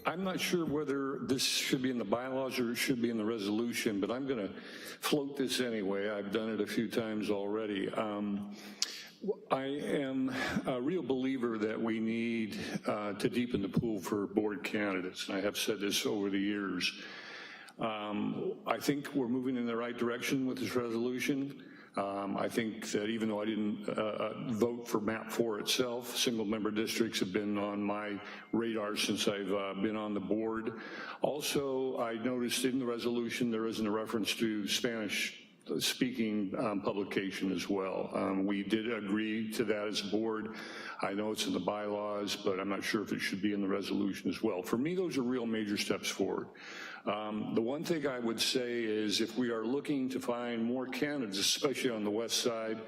[SPEAKER 11] I'm not sure whether this should be in the bylaws or it should be in the resolution, but I'm going to float this anyway. I've done it a few times already. I am a real believer that we need to deepen the pool for board candidates, and I have said this over the years. I think we're moving in the right direction with this resolution. I think that even though I didn't vote for MAP 4 itself, single-member districts have been on my radar since I've been on the board. Also, I noticed in the resolution there isn't a reference to Spanish-speaking publication as well. We did agree to that as a board. I know it's in the bylaws, but I'm not sure if it should be in the resolution as well. For me, those are real major steps forward. The one thing I would say is if we are looking to find more candidates, especially on the west side,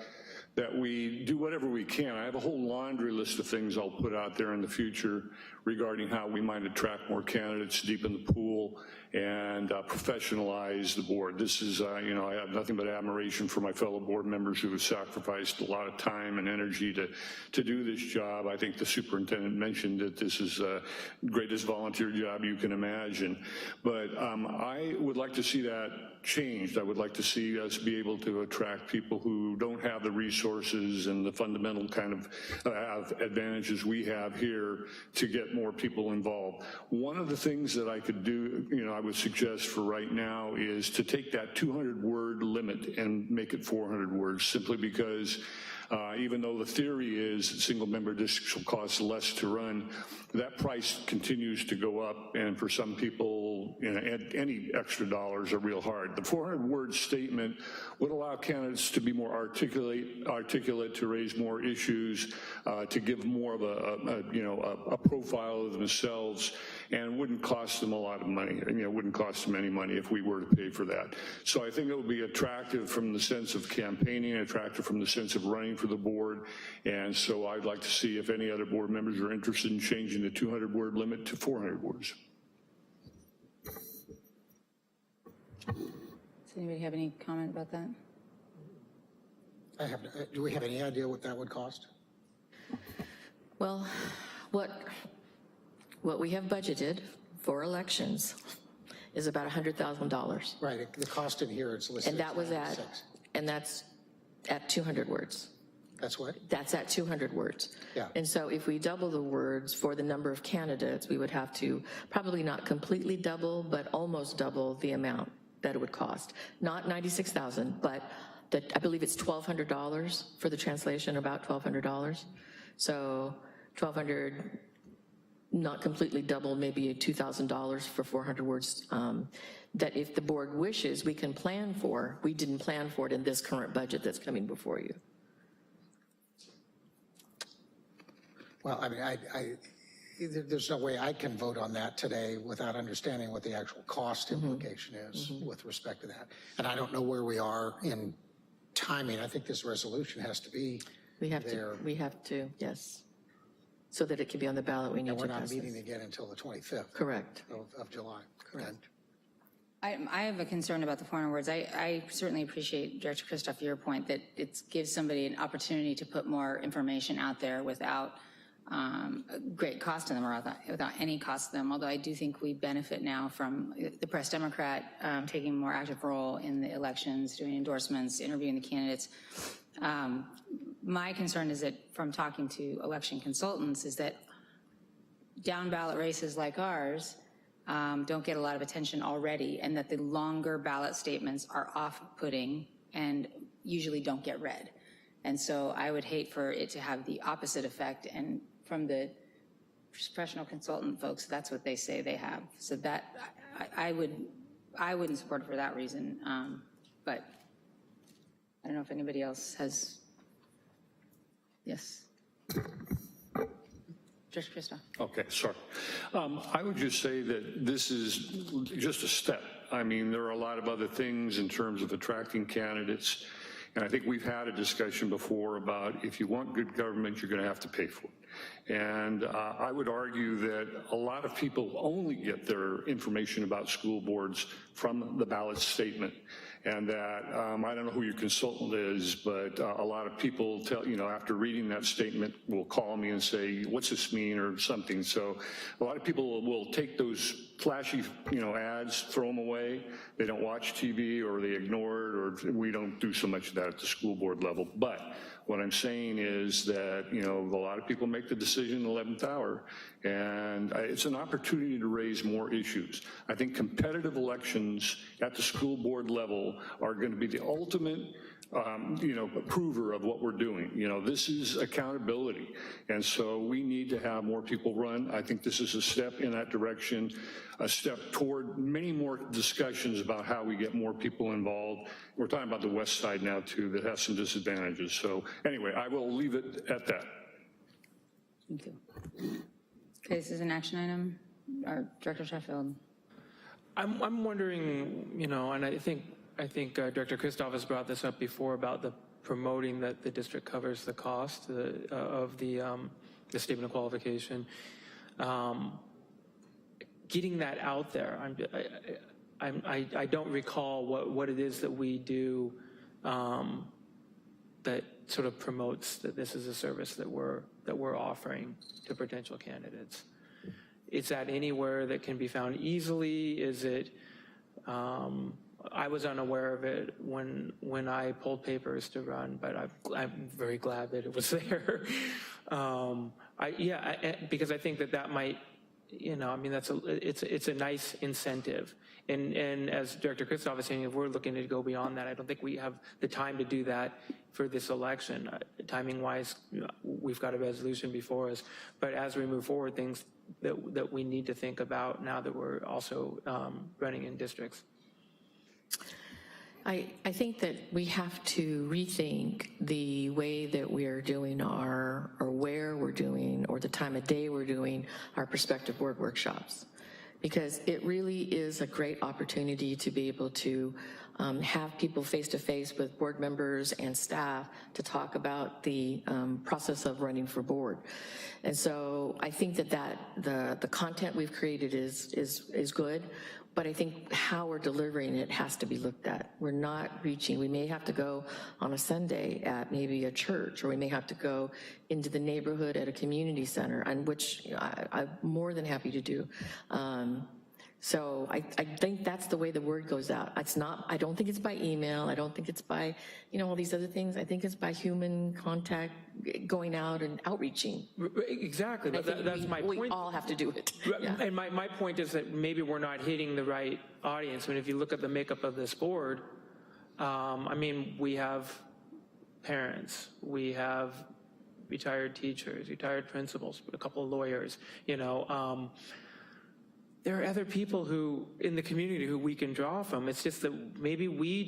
[SPEAKER 11] that we do whatever we can. I have a whole laundry list of things I'll put out there in the future regarding how we might attract more candidates, deepen the pool, and professionalize the board. This is, I have nothing but admiration for my fellow board members who have sacrificed a lot of time and energy to do this job. I think the superintendent mentioned that this is the greatest volunteer job you can imagine. But I would like to see that changed. I would like to see us be able to attract people who don't have the resources and the fundamental kind of advantages we have here to get more people involved. One of the things that I could do, I would suggest for right now is to take that 200-word limit and make it 400 words, simply because even though the theory is that single-member districts will cost less to run, that price continues to go up, and for some people, any extra dollars are real hard. The 400-word statement would allow candidates to be more articulate, to raise more issues, to give more of a profile of themselves, and wouldn't cost them a lot of money. It wouldn't cost them any money if we were to pay for that. So I think it would be attractive from the sense of campaigning, attractive from the sense of running for the board, and so I'd like to see if any other board members are interested in changing the 200-word limit to 400 words.
[SPEAKER 1] Does anybody have any comment about that?
[SPEAKER 2] Do we have any idea what that would cost?
[SPEAKER 5] Well, what what we have budgeted for elections is about $100,000.
[SPEAKER 2] Right, the cost in here, it's listed
[SPEAKER 5] And that was
[SPEAKER 2] as
[SPEAKER 5] that's at 200 words.
[SPEAKER 2] That's what?
[SPEAKER 5] That's at 200 words.
[SPEAKER 2] Yeah.
[SPEAKER 5] And so if we double the words for the number of candidates, we would have to probably not completely double, but almost double the amount that it would cost. Not 96,000, but I believe it's $1,200 for the translation, about $1,200. So 1,200, not completely double, maybe $2,000 for 400 words, that if the board wishes, we can plan for. We didn't plan for it in this current budget that's coming before you.
[SPEAKER 2] Well, I mean, there's no way I can vote on that today without understanding what the actual cost implication is with respect to that. And I don't know where we are in timing. I think this resolution has to be there.
[SPEAKER 5] We have to, yes. So that it can be on the ballot, we need to pass
[SPEAKER 2] And we're not
[SPEAKER 5] this.
[SPEAKER 2] meeting again until the 25th.
[SPEAKER 5] Correct.
[SPEAKER 2] Of July.
[SPEAKER 5] Correct.
[SPEAKER 1] I have a concern about the 400 words. I certainly appreciate, Director Christoph, your point that it gives somebody an opportunity to put more information out there without great cost to them or without any cost to them, although I do think we benefit now from the Press Democrat taking a more active role in the elections, doing endorsements, interviewing the candidates. My concern is that from talking to election consultants is that down ballot races like ours don't get a lot of attention already, and that the longer ballot statements are off-putting and usually don't get read. And so I would hate for it to have the opposite effect, and from the professional consultant folks, that's what they say they have. So that, I wouldn't support it for that reason, but I don't know if anybody else has, yes. Judge Christoph.
[SPEAKER 11] Okay, sorry. I would just say that this is just a step. I mean, there are a lot of other things in terms of attracting candidates, and I think we've had a discussion before about if you want good government, you're going to have to pay for it. And I would argue that a lot of people only get their information about school boards from the ballot statement. And that, I don't know who your consultant is, but a lot of people tell, after reading that statement will call me and say, what's this mean or something. So a lot of people will take those flashy, ads, throw them away. They don't watch TV or they ignore it, or we don't do so much of that at the school board level. But what I'm saying is that, a lot of people make the decision in the 11th hour, and it's an opportunity to raise more issues. I think competitive elections at the school board level are going to be the ultimate prover of what we're doing. This is accountability. And so we need to have more people run. I think this is a step in that direction, a step toward many more discussions about how we get more people involved. We're talking about the west side now too, that has some disadvantages. So anyway, I will leave it at that.
[SPEAKER 1] Thank you. Okay, this is an action item. Director Sheffield.
[SPEAKER 8] I'm wondering, and I think Director Christoph has brought this up before about the promoting that the district covers the cost of the statement of qualification. Getting that out there, I don't recall what it is that we do that sort of promotes that this is a service that we're offering to potential candidates. Is that anywhere that can be found easily? Is it? I was unaware of it when I pulled papers to run, but I'm very glad that it was there. Because I think that might, it's a nice incentive. And as Director Christoph is saying, if we're looking to go beyond that, I don't think we have the time to do that for this election. Timing-wise, we've got a resolution before us. But as we move forward, things that we need to think about now that we're also running in districts.
[SPEAKER 5] I think that we have to rethink the way that we're doing or where we're doing, or the time of day we're doing our prospective board workshops. Because it really is a great opportunity to be able to have people face-to-face with board members and staff to talk about the process of running for board. And so I think that the content we've created is good. but I think how we're delivering it has to be looked at. We're not reaching, we may have to go on a Sunday at maybe a church, or we may have to go into the neighborhood at a community center, and which I'm more than happy to do. So I think that's the way the word goes out. It's not, I don't think it's by email. I don't think it's by, all these other things. I think it's by human contact, going out and outreaching.
[SPEAKER 8] Exactly, that's my point.
[SPEAKER 5] We all have to do it. Yeah.
[SPEAKER 8] And my point is that maybe we're not hitting the right audience. I mean, if you look at the makeup of this board, we have parents, we have retired teachers, retired principals, a couple of lawyers, there are other people who, in the community, who we can draw from. It's just that maybe we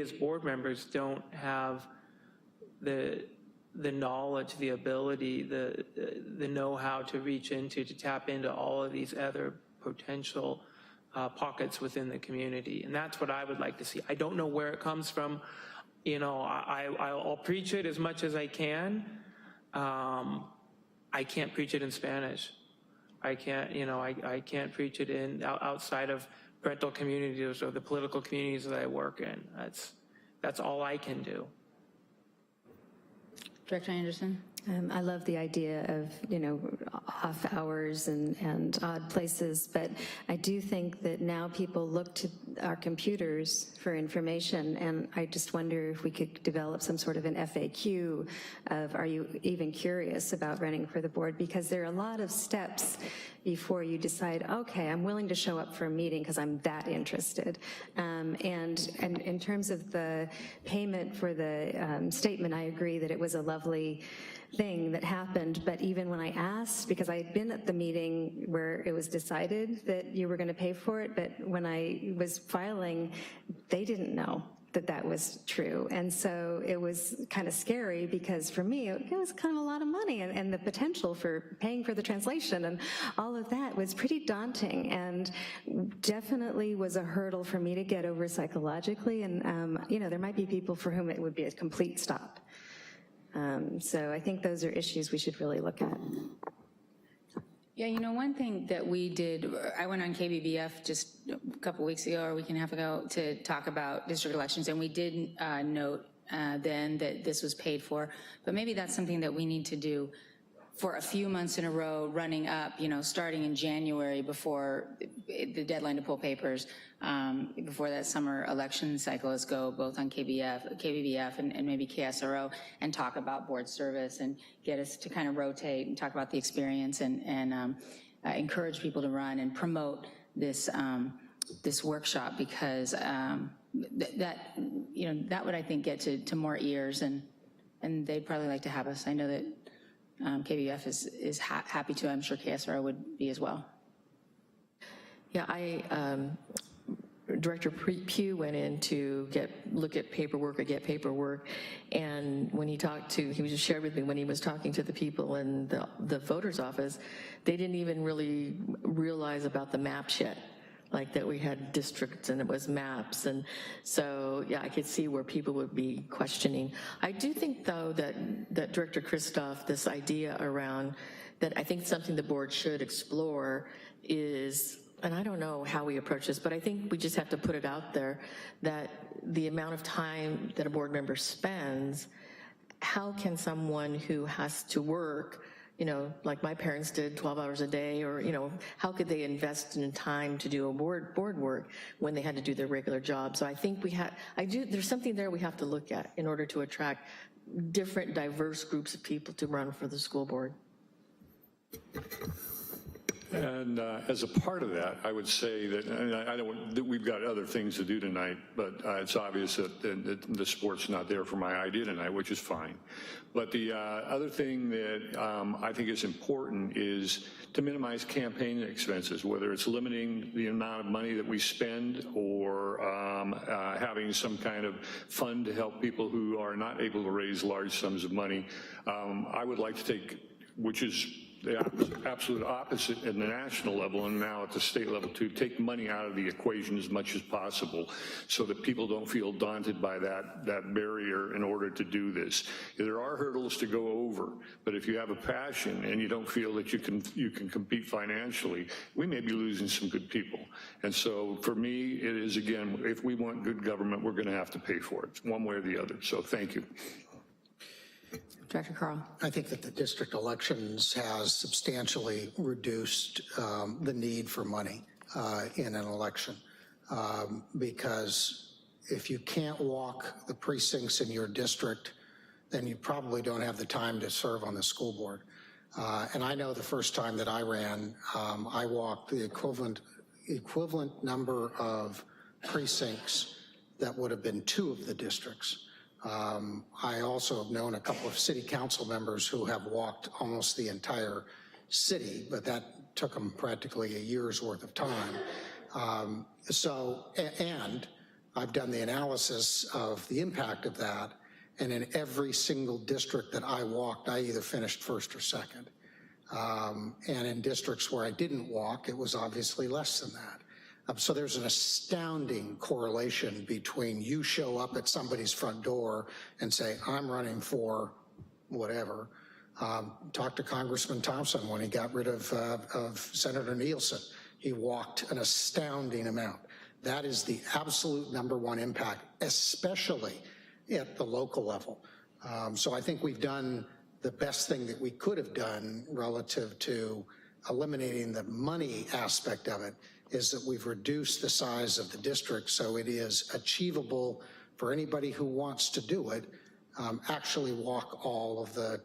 [SPEAKER 8] as board members don't have the knowledge, the ability, the know-how to reach into, to tap into all of these other potential pockets within the community. And that's what I would like to see. I don't know where it comes from. I'll preach it as much as I can. I can't preach it in Spanish. I can't, I can't preach it outside of parental communities or the political communities that I work in. That's all I can do.
[SPEAKER 1] Director Anderson?
[SPEAKER 9] I love the idea of, off hours and odd places, but I do think that now people look to our computers for information, and I just wonder if we could develop some sort of an FAQ of, are you even curious about running for the board? Because there are a lot of steps before you decide, okay, I'm willing to show up for a meeting because I'm that interested. And in terms of the payment for the statement, I agree that it was a lovely thing that happened, but even when I asked, because I had been at the meeting where it was decided that you were going to pay for it, but when I was filing, they didn't know that that was true. And so it was kind of scary, because for me, it was kind of a lot of money, and the potential for paying for the translation and all of that was pretty daunting, and definitely was a hurdle for me to get over psychologically. And, there might be people for whom it would be a complete stop. So I think those are issues we should really look at.
[SPEAKER 1] Yeah, one thing that we did, I went on KBBF just a couple weeks ago or a week and a half ago to talk about district elections, and we did note then that this was paid for, but maybe that's something that we need to do for a few months in a row running up, starting in January before the deadline to pull papers, before that summer election cycle is go, both on KBBF and maybe KSRO, and talk about board service and get us to kind of rotate and talk about the experience and encourage people to run and promote this this workshop, because that would, I think, get to more ears, and they'd probably like to have us. I know that KBF is happy to. I'm sure KSRO would be as well.
[SPEAKER 5] Yeah, Director Pugh went in to look at paperwork or get paperwork, and when he just shared with me when he was talking to the people in the voter's office, they didn't even really realize about the maps yet, like that we had districts and it was maps. And so, yeah, I could see where people would be questioning. I do think, though, that Director Christoph, this idea around that, I think something the board should explore is, and I don't know how we approach this, but I think we just have to put it out there, that the amount of time that a board member spends, how can someone who has to work, like my parents did 12 hours a day, or, how could they invest in time to do a board work when they had to do their regular job? So I think there's something there we have to look at in order to attract different, diverse groups of people to run for the school board.
[SPEAKER 11] And as a part of that, I would say that, that we've got other things to do tonight, but it's obvious that the sport's not there for my idea tonight, which is fine. But the other thing that I think is important is to minimize campaign expenses, whether it's limiting the amount of money that we spend, or having some kind of fund to help people who are not able to raise large sums of money. I would like to take, which is the absolute opposite at the national level and now at the state level to take money out of the equation as much as possible so that people don't feel daunted by that barrier in order to do this. There are hurdles to go over, but if you have a passion and you don't feel that you can compete financially, we may be losing some good people. And so for me, it is, again, if we want good government, we're going to have to pay for it one way or the other. So thank you.
[SPEAKER 1] Director Carl.
[SPEAKER 2] I think that the district elections has substantially reduced the need for money in an election because if you can't walk the precincts in your district, then you probably don't have the time to serve on the school board. And I know the first time that I ran, I walked the equivalent number of precincts that would have been 2 of the districts. I also have known a couple of city council members who have walked almost the entire city, but that took them practically a year's worth of time. And I've done the analysis of the impact of that, and in every single district that I walked, I either finished first or second. And in districts where I didn't walk, it was obviously less than that. So there's an astounding correlation between you show up at somebody's front door and say, I'm running for whatever. Talk to Congressman Thompson when he got rid of Senator Nielsen. He walked an astounding amount. That is the absolute #1 impact, especially at the local level. So I think we've done the best thing that we could have done relative to eliminating the money aspect of it, is that we've reduced the size of the district so it is achievable for anybody who wants to do it, actually walk all of the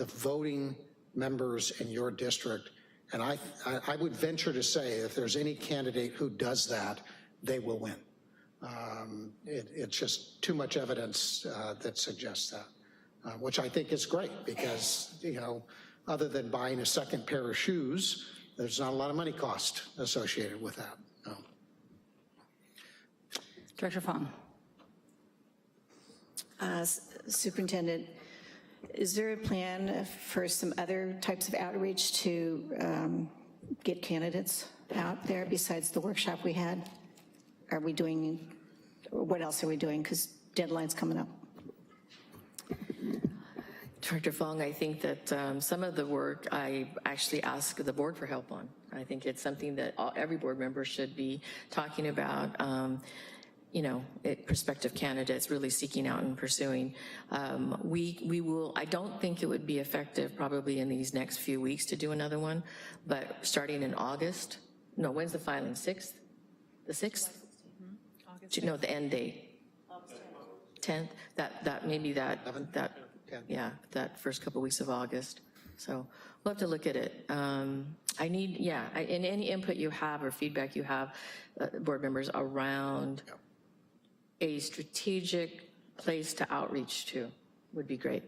[SPEAKER 2] voting members in your district. And I would venture to say if there's any candidate who does that, they will win. It's just too much evidence that suggests that, which I think is great because, you know, other than buying a second pair of shoes, there's not a lot of money cost associated with that. No.
[SPEAKER 1] Director Fong.
[SPEAKER 4] Superintendent, is there a plan for some other types of outreach to get candidates out there besides the workshop we had? Are we doing, what else are we doing? Because deadline's coming up.
[SPEAKER 5] Director Fong, I think that some of the work I actually ask the board for help on. I think it's something that every board member should be talking about, you know, prospective candidates really seeking out and pursuing. We will, I don't think it would be effective probably in these next few weeks to do another one, but starting in August, no, when's the filing, 6th? The 6th? No, the end date. 10th, that maybe that, yeah, that first couple weeks of August. So we'll have to look at it. I need, yeah, and any input you have or feedback you have, board members, around a strategic place to outreach to would be great.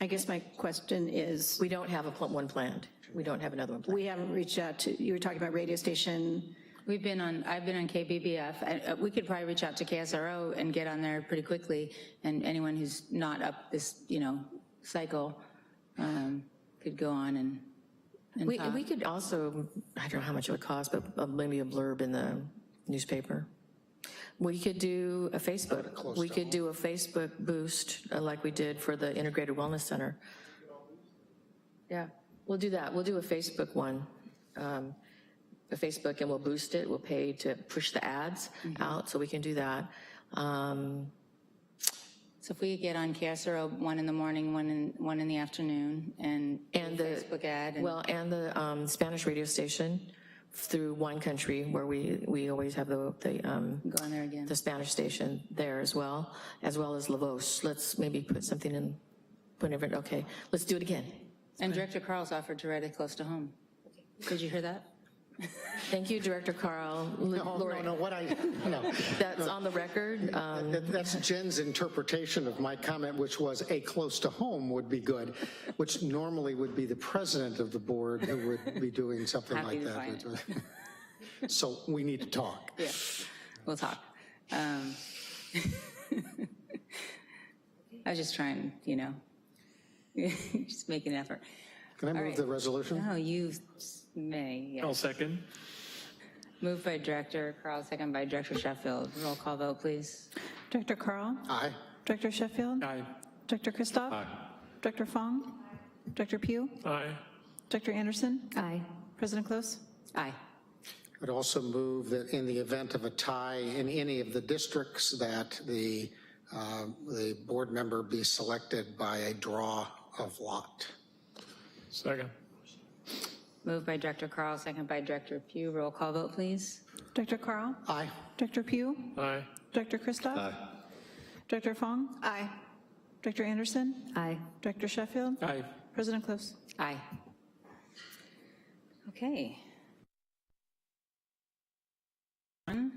[SPEAKER 4] I guess my question is,
[SPEAKER 5] we don't have one planned. We don't have another one planned.
[SPEAKER 4] we haven't reached out to, you were talking about radio station.
[SPEAKER 1] I've been on KBBF. We could probably reach out to KSRO and get on there pretty quickly, and anyone who's not up this, you know, cycle could go on and talk.
[SPEAKER 5] We could also, I don't know how much it would cost, but maybe a blurb in the newspaper. We could do a Facebook. We could do a Facebook boost like we did for the Integrated Wellness Center. Yeah, we'll do that. We'll do a Facebook one. A Facebook, and we'll boost it. We'll pay to push the ads out, so we can do that.
[SPEAKER 1] So if we could get on KSRO 1 in the morning, one in the afternoon, and the Facebook ad.
[SPEAKER 5] And the Spanish radio station through Wine Country, where we always have
[SPEAKER 1] go on there again.
[SPEAKER 5] the Spanish station there as well as Lavos. Let's maybe put something in, whenever, okay, let's do it again.
[SPEAKER 1] And Director Carl's offered to write it close to home. Did you hear that?
[SPEAKER 5] Thank you, Director Carl.
[SPEAKER 2] No.
[SPEAKER 5] That's on the record.
[SPEAKER 2] That's Jen's interpretation of my comment, which was a close to home would be good, which normally would be the president of the board who would be doing something like that. So we need to talk.
[SPEAKER 1] Yeah, we'll talk. I was just trying, you know, just make an effort.
[SPEAKER 2] Can I move the resolution?
[SPEAKER 1] Oh, you may, yes.
[SPEAKER 8] I'll second.
[SPEAKER 1] Moved by Director Carl, second by Director Sheffield. Roll call vote, please.
[SPEAKER 13] Director Carl?
[SPEAKER 2] Aye.
[SPEAKER 13] Director Sheffield?
[SPEAKER 8] Aye.
[SPEAKER 13] Director Christoph?
[SPEAKER 11] Aye.
[SPEAKER 13] Director Fong? Director Pugh?
[SPEAKER 3] Aye.
[SPEAKER 13] Director Anderson?
[SPEAKER 9] Aye.
[SPEAKER 13] President Close?
[SPEAKER 1] Aye.
[SPEAKER 2] I'd also move that in the event of a tie in any of the districts, that the board member be selected by a draw of lot.
[SPEAKER 3] Second.
[SPEAKER 1] Moved by Director Carl, second by Director Pugh. Roll call vote, please.
[SPEAKER 13] Director Carl?
[SPEAKER 2] Aye.
[SPEAKER 13] Director Pugh?
[SPEAKER 3] Aye.
[SPEAKER 13] Director Christoph?
[SPEAKER 11] Aye.
[SPEAKER 13] Director Fong?
[SPEAKER 4] Aye.
[SPEAKER 13] Director Anderson?
[SPEAKER 9] Aye.
[SPEAKER 13] Director Sheffield?
[SPEAKER 8] Aye.
[SPEAKER 13] President Close?
[SPEAKER 1] Aye. Okay. On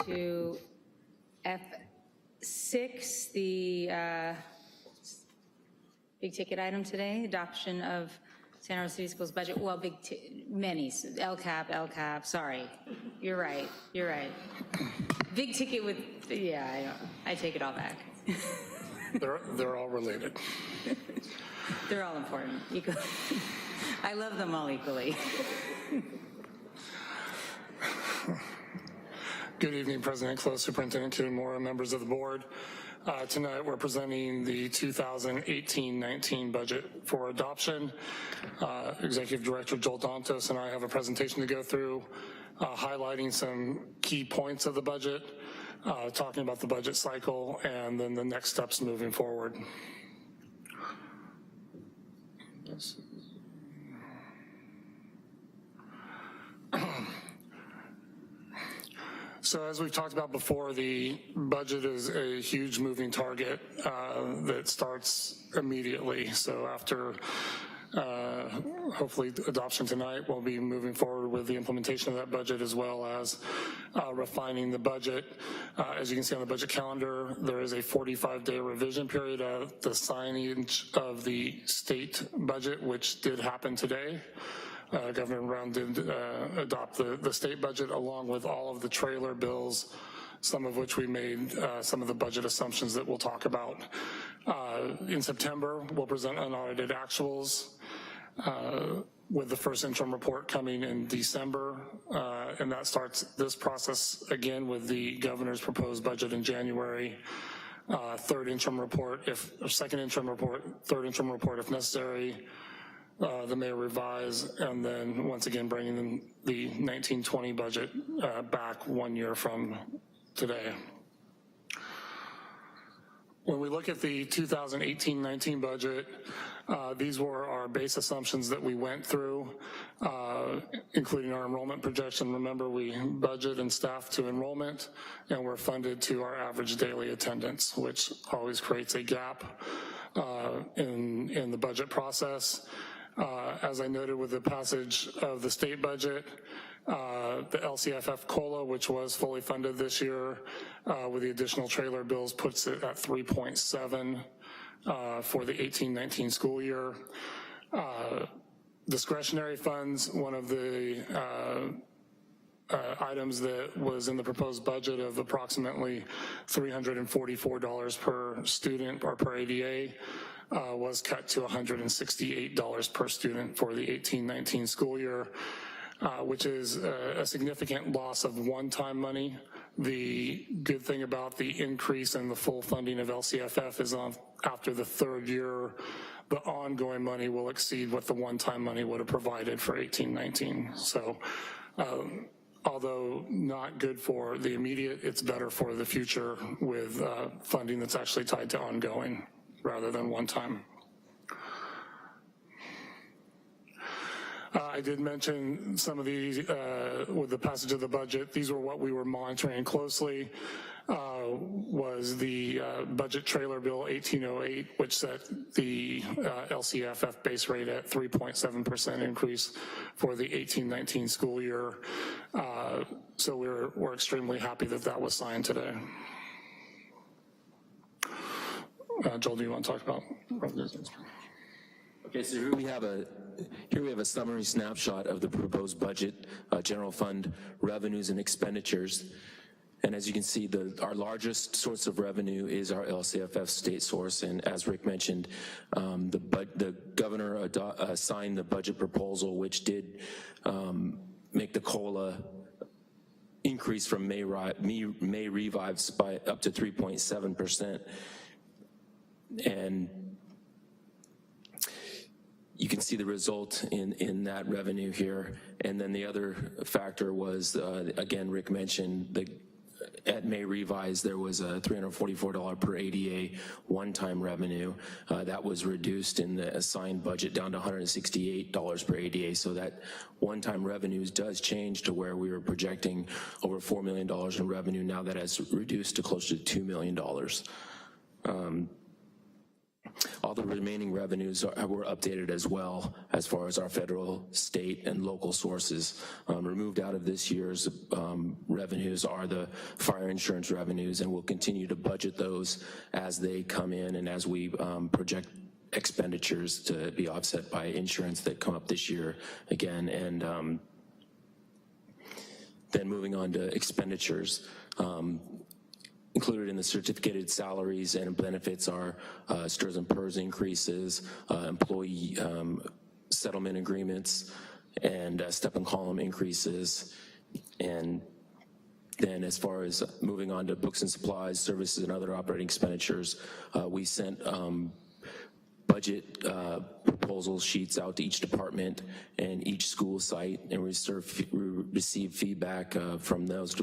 [SPEAKER 1] to F6, the big ticket item today, adoption of Santa Rosa City Schools budget. Well, many, LCAP, sorry. You're right. Big ticket with, yeah, I take it all back.
[SPEAKER 14] They're all related.
[SPEAKER 1] They're all important. I love them all equally.
[SPEAKER 14] Good evening, President Close, Superintendent Kitamura, members of the board. Tonight we're presenting the 2018-19 budget for adoption. Executive Director Joel Dantos and I have a presentation to go through, highlighting some key points of the budget, talking about the budget cycle, and then the next steps moving forward. So as we've talked about before, the budget is a huge moving target that starts immediately. So after hopefully adoption tonight, we'll be moving forward with the implementation of that budget, as well as refining the budget. As you can see on the budget calendar, there is a 45-day revision period at the signing of the state budget, which did happen today. Governor Brown did adopt the state budget, along with all of the trailer bills, some of which we made some of the budget assumptions that we'll talk about. In September, we'll present unaudited actuals, with the first interim report coming in December, and that starts this process again with the governor's proposed budget in January. Second interim report, third interim report if necessary. The mayor revise, and then once again bringing the 1920 budget back 1 year from today. When we look at the 2018-19 budget, these were our base assumptions that we went through, including our enrollment projection. Remember, we budget and staff to enrollment, and we're funded to our average daily attendance, which always creates a gap in the budget process. As I noted with the passage of the state budget, the LCFF COLA, which was fully funded this year with the additional trailer bills, puts it at 3.7 for the 18-19 school year. Discretionary funds, one of the items that was in the proposed budget of approximately $344 per student or per ADA, was cut to $168 per student for the 18-19 school year, which is a significant loss of one-time money. The good thing about the increase in the full funding of LCFF is after the third year, the ongoing money will exceed what the one-time money would have provided for 18-19. So although not good for the immediate, it's better for the future with funding that's actually tied to ongoing rather than one time. I did mention some of these with the passage of the budget. These were what we were monitoring closely, was the budget trailer bill 1808, which set the LCFF base rate at 3.7% increase for the 18-19 school year. So we're extremely happy that that was signed today. Joel, do you want to talk about revenues?
[SPEAKER 15] Okay, so here we have a summary snapshot of the proposed budget, general fund revenues and expenditures. And as you can see, our largest source of revenue is our LCFF state source. And as Rick mentioned, the governor signed the budget proposal, which did make the COLA increase from May revives by up to 3.7%. And you can see the result in that revenue here. And then the other factor was, again, Rick mentioned, at May revise, there was a $344 per ADA one-time revenue. That was reduced in the assigned budget down to $168 per ADA. So that one-time revenues does change to where we were projecting over $4 million in revenue. Now that has reduced to close to $2 million. All the remaining revenues were updated as well as far as our federal, state, and local sources. Removed out of this year's revenues are the fire insurance revenues, and we'll continue to budget those as they come in and as we project expenditures to be offset by insurance that come up this year again. And then moving on to expenditures. Included in the certificated salaries and benefits are STRS and PERS increases, employee settlement agreements, and step and column increases. And then as far as moving on to books and supplies, services, and other operating expenditures, we sent budget proposal sheets out to each department and each school site, and we received feedback from those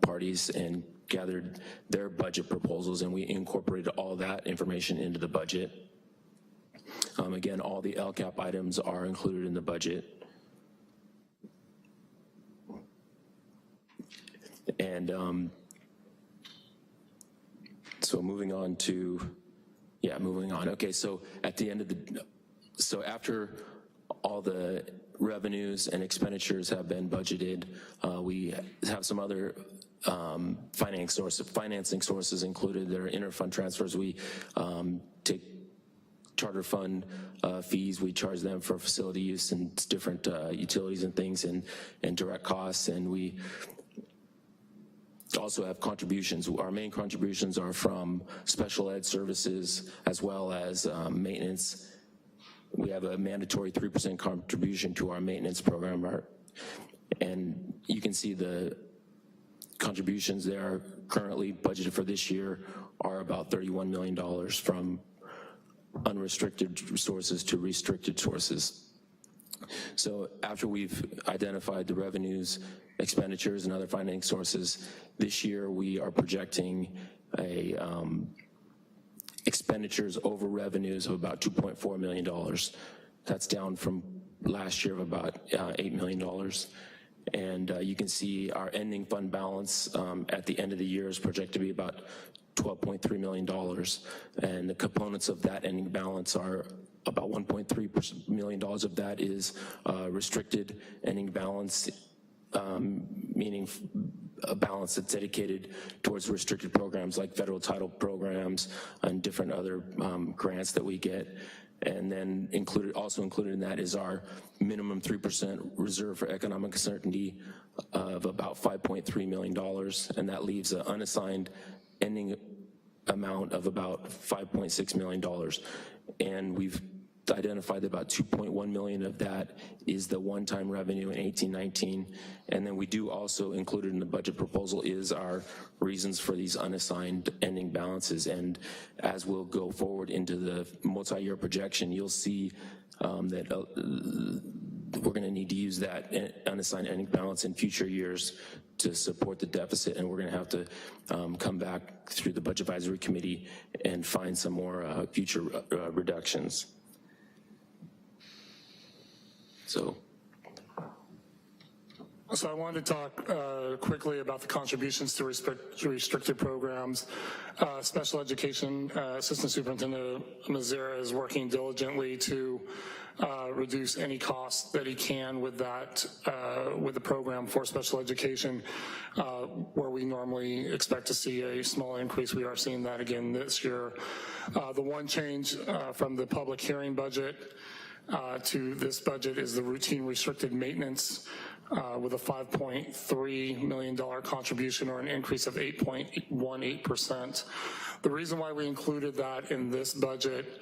[SPEAKER 15] parties and gathered their budget proposals, and we incorporated all that information into the budget. Again, all the LCAP items are included in the budget. And so moving on. Okay, so at the end of so after all the revenues and expenditures have been budgeted, we have some other financing sources included. There are interfund transfers. We take charter fund fees. We charge them for facility use and different utilities and things and direct costs. And we also have contributions. Our main contributions are from special ed services as well as maintenance. We have a mandatory 3% contribution to our maintenance program. And you can see the contributions there currently budgeted for this year are about $31 million from unrestricted sources to restricted sources. So after we've identified the revenues, expenditures, and other financing sources, this year we are projecting a expenditures over revenues of about $2.4 million. That's down from last year of about $8 million. And you can see our ending fund balance at the end of the year is projected to be about $12.3 million. And the components of that ending balance are about $1.3 million of that is restricted ending balance, meaning a balance that's dedicated towards restricted programs like federal title programs and different other grants that we get. And then also included in that is our minimum 3% reserve for economic uncertainty of about $5.3 million. And that leaves an unassigned ending amount of about $5.6 million. And we've identified that about $2.1 million of that is the one-time revenue in 18-19. And then we do also included in the budget proposal is our reasons for these unassigned ending balances. And as we'll go forward into the multi-year projection, you'll see that we're gonna need to use that unassigned ending balance in future years to support the deficit, and we're gonna have to come back through the Budget Advisory Committee and find some more future reductions. So
[SPEAKER 14] I wanted to talk quickly about the contributions to restricted programs. Special Education Assistant Superintendent Mazera is working diligently to reduce any costs that he can with that, with the program for special education, where we normally expect to see a small increase. We are seeing that again this year. The one change from the public hearing budget to this budget is the routine restricted maintenance with a $5.3 million contribution, or an increase of 8.18%. The reason why we included that in this budget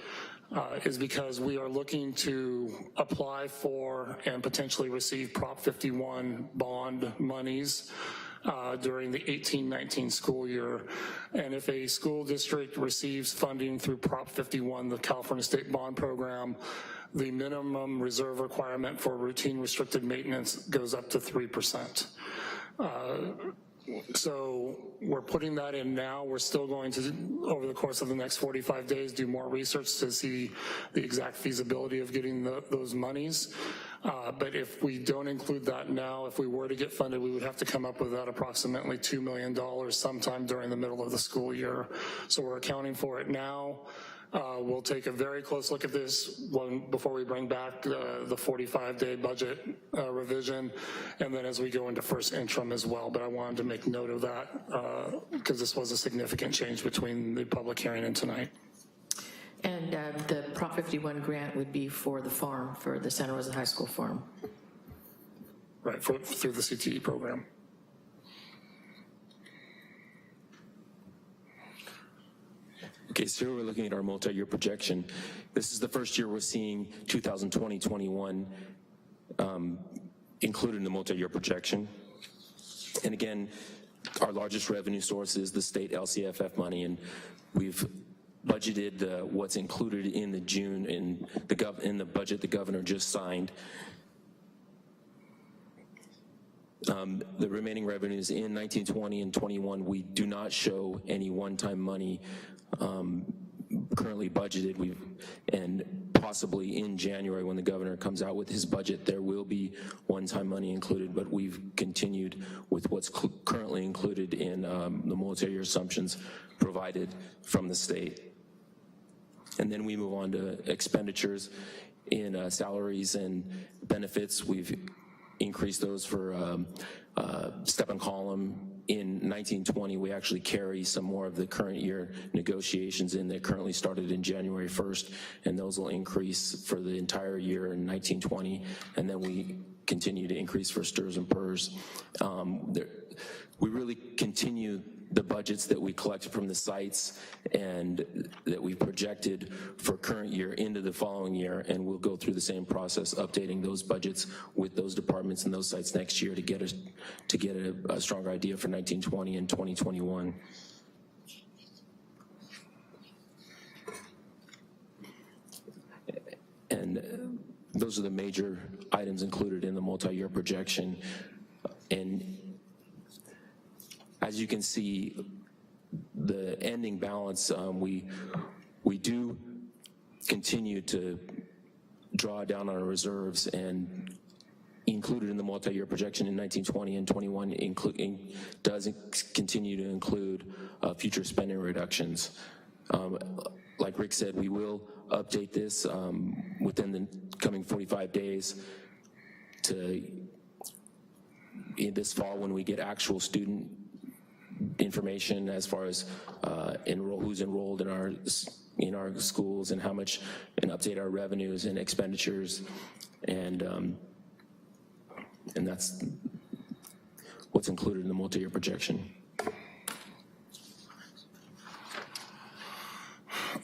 [SPEAKER 14] is because we are looking to apply for and potentially receive Prop 51 bond monies during the 18-19 school year. And if a school district receives funding through Prop 51, the California State Bond Program, the minimum reserve requirement for routine restricted maintenance goes up to 3%. So we're putting that in now. We're still going to, over the course of the next 45 days, do more research to see the exact feasibility of getting those monies. But if we don't include that now, if we were to get funded, we would have to come up with that approximately $2 million sometime during the middle of the school year. So we're accounting for it now. We'll take a very close look at this one before we bring back the 45-day budget revision, and then as we go into first interim as well. But I wanted to make note of that because this was a significant change between the public hearing and tonight.
[SPEAKER 5] And the Prop 51 grant would be for the farm, for the Santa Rosa High School farm.
[SPEAKER 14] Right, through the CTE program.
[SPEAKER 15] Okay, so here we're looking at our multi-year projection. This is the first year we're seeing 2020-21 included in the multi-year projection. And again, our largest revenue source is the state LCFF money, and we've budgeted what's included in the June in the budget the governor just signed. The remaining revenues in 1920 and 21, we do not show any one-time money currently budgeted. And possibly in January when the governor comes out with his budget, there will be one-time money included, but we've continued with what's currently included in the multi-year assumptions provided from the state. And then we move on to expenditures in salaries and benefits. We've increased those for step and column. In 1920, we actually carry some more of the current year negotiations in that currently started in January 1st, and those will increase for the entire year in 1920, and then we continue to increase for STRS and PERS. We really continue the budgets that we collected from the sites and that we projected for current year into the following year, and we'll go through the same process, updating those budgets with those departments and those sites next year to get a stronger idea for 1920 and 2021. And those are the major items included in the multi-year projection. And as you can see, the ending balance, we do continue to draw down on our reserves, and included in the multi-year projection in 1920 and 21 does continue to include future spending reductions. Like Rick said, we will update this within the coming 45 days in this fall when we get actual student information as far as who's enrolled in our schools and how much, and update our revenues and expenditures, and that's what's included in the multi-year projection.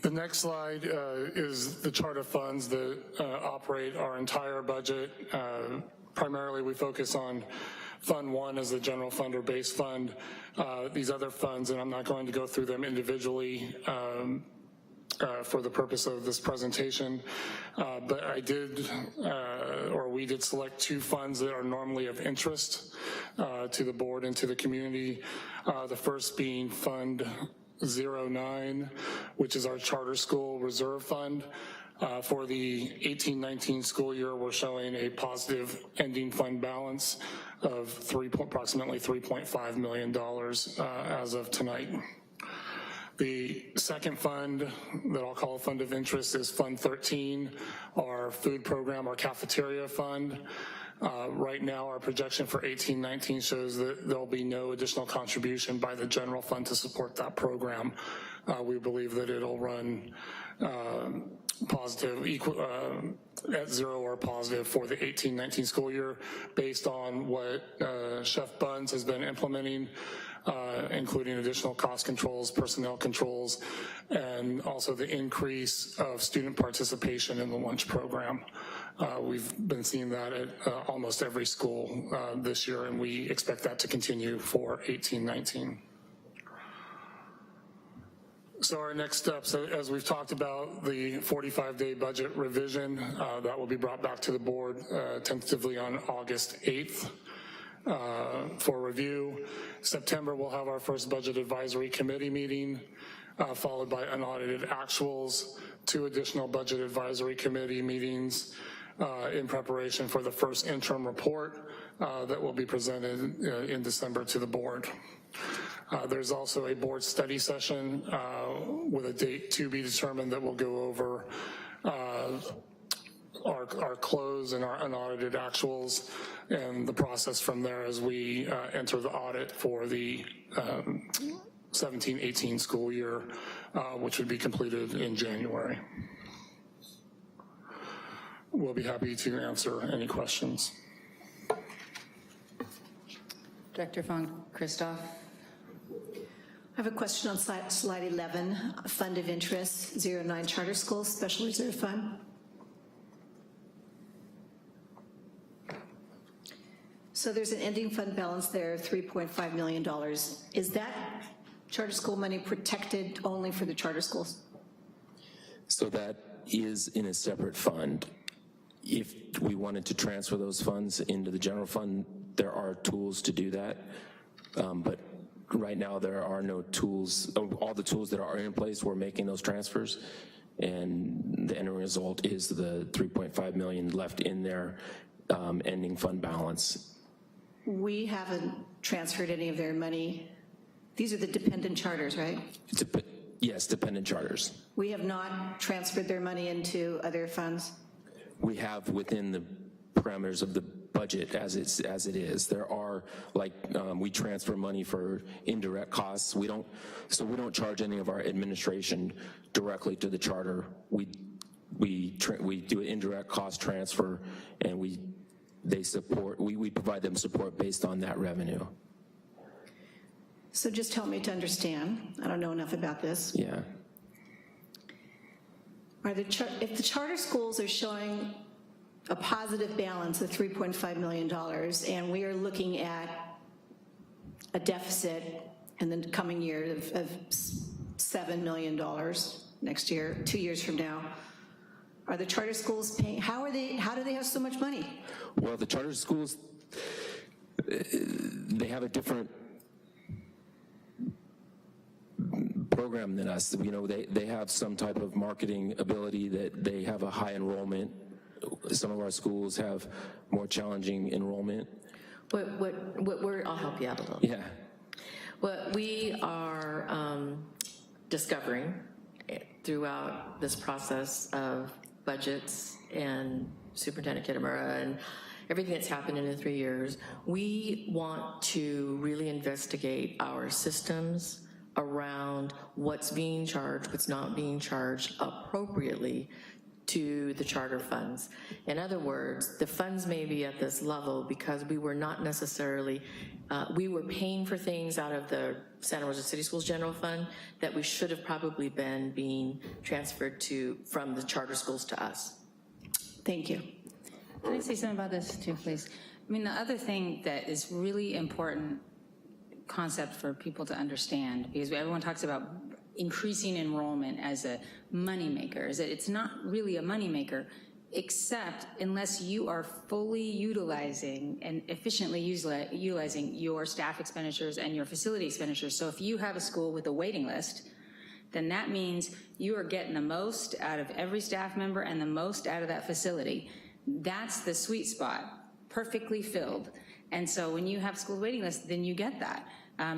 [SPEAKER 14] The next slide is the chart of funds that operate our entire budget. Primarily, we focus on Fund 1 as the general fund or base fund. These other funds, and I'm not going to go through them individually for the purpose of this presentation, but we did select two funds that are normally of interest to the board and to the community. The first being Fund 09, which is our charter school reserve fund. For the 18-19 school year, we're showing a positive ending fund balance of approximately $3.5 million as of tonight. The second fund that I'll call a fund of interest is Fund 13, our food program, our cafeteria fund. Right now, our projection for 18-19 shows that there'll be no additional contribution by the general fund to support that program. We believe that it'll run positive, at 0 or positive for the 18-19 school year based on what Chef Buns has been implementing, including additional cost controls, personnel controls, and also the increase of student participation in the lunch program. We've been seeing that at almost every school this year, and we expect that to continue for 18-19. So our next steps, as we've talked about, the 45-day budget revision, that will be brought back to the board tentatively on August 8th for review. September, we'll have our first budget advisory committee meeting, followed by unaudited actuals, 2 additional budget advisory committee meetings in preparation for the first interim report that will be presented in December to the board. There's also a board study session with a date to be determined that will go over our close and our unaudited actuals and the process from there as we enter the audit for the 17-18 school year, which would be completed in January. We'll be happy to answer any questions.
[SPEAKER 1] Director von Christoph.
[SPEAKER 4] I have a question on slide 11, Fund of Interest, 09 Charter Schools Special Reserve Fund. So there's an ending fund balance there of $3.5 million. Is that charter school money protected only for the charter schools?
[SPEAKER 15] So that is in a separate fund. If we wanted to transfer those funds into the general fund, there are tools to do that, but right now there are no tools. All the tools that are in place, we're making those transfers, and the end result is the $3.5 million left in their ending fund balance.
[SPEAKER 4] We haven't transferred any of their money. These are the dependent charters, right?
[SPEAKER 15] Yes, dependent charters.
[SPEAKER 4] We have not transferred their money into other funds?
[SPEAKER 15] We have within the parameters of the budget as it is. There are, like, we transfer money for indirect costs. We don't charge any of our administration directly to the charter. We do an indirect cost transfer, and we provide them support based on that revenue.
[SPEAKER 4] So just help me to understand. I don't know enough about this.
[SPEAKER 15] Yeah.
[SPEAKER 4] If the charter schools are showing a positive balance of $3.5 million, and we are looking at a deficit in the coming year of $7 million next year, 2 years from now, are the charter schools paying? How do they have so much money?
[SPEAKER 15] Well, the charter schools, they have a different program than us. You know, they have some type of marketing ability, that they have a high enrollment. Some of our schools have more challenging enrollment.
[SPEAKER 5] I'll help you out a little.
[SPEAKER 15] Yeah.
[SPEAKER 5] What we are discovering throughout this process of budgets and Superintendent Kitamura and everything that's happened in the 3 years, we want to really investigate our systems around what's being charged, what's not being charged appropriately to the charter funds. In other words, the funds may be at this level because we were not necessarily, we were paying for things out of the Santa Rosa City Schools General Fund that we should have probably been being transferred from the charter schools to us.
[SPEAKER 4] Thank you.
[SPEAKER 1] Can I say something about this too, please? I mean, the other thing that is really important concept for people to understand, because everyone talks about increasing enrollment as a moneymaker, is that it's not really a moneymaker, except unless you are fully utilizing and efficiently utilizing your staff expenditures and your facility expenditures. So if you have a school with a waiting list, then that means you are getting the most out of every staff member and the most out of that facility. That's the sweet spot, perfectly filled. And so when you have school waiting lists, then you get that.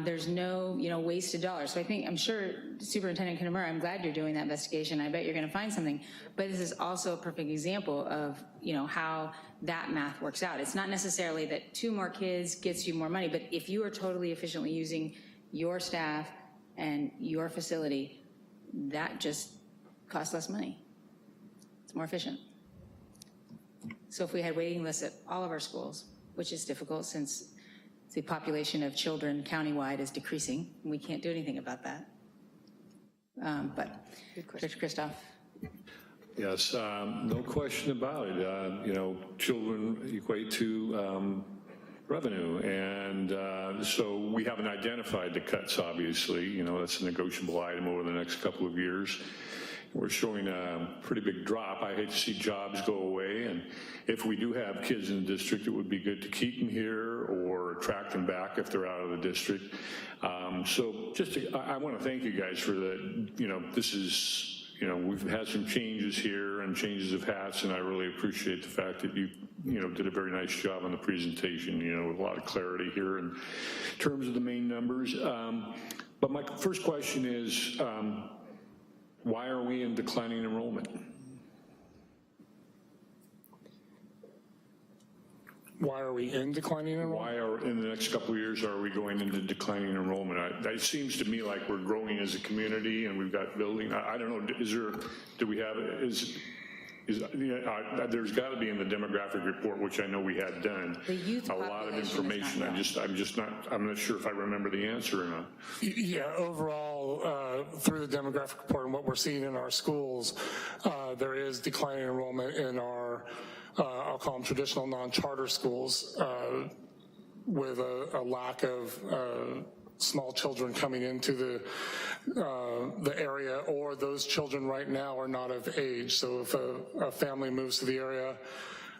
[SPEAKER 1] There's no, wasted dollars. So I'm sure Superintendent Kitamura, I'm glad you're doing that investigation. I bet you're going to find something. But this is also a perfect example of, how that math works out. It's not necessarily that 2 more kids gets you more money, but if you are totally efficiently using your staff and your facility, that just costs less money. more efficient. So if we had waiting lists at all of our schools, which is difficult since the population of children countywide is decreasing, and we can't do anything about that. But Dr. Christoph.
[SPEAKER 11] Yes, no question about it. You know, children equate to revenue, and so we haven't identified the cuts, obviously. You know, that's a negotiable item over the next couple of years. We're showing a pretty big drop. I hate to see jobs go away, and if we do have kids in the district, it would be good to keep them here or attract them back if they're out of the district. So just I want to thank you guys for the, you know, this is, you know, we've had some changes here and changes of hats, and I really appreciate the fact that you know, did a very nice job on the presentation, you know, with a lot of clarity here in terms of the main numbers. But my first question is, why are we in declining enrollment?
[SPEAKER 14] Why are we in declining enrollment?
[SPEAKER 11] Why are, in the next couple of years, are we going into declining enrollment? It seems to me like we're growing as a community and we've got building. I don't know, is there, do we have, there's got to be in the demographic report, which I know we had done,
[SPEAKER 1] The youth
[SPEAKER 11] a lot of information. I'm not sure if I remember the answer or not.
[SPEAKER 14] Yeah, overall, through the demographic report and what we're seeing in our schools, there is declining enrollment in our, I'll call them traditional non-charter schools, with a lack of small children coming into the area, or those children right now are not of age. So if a family moves to the area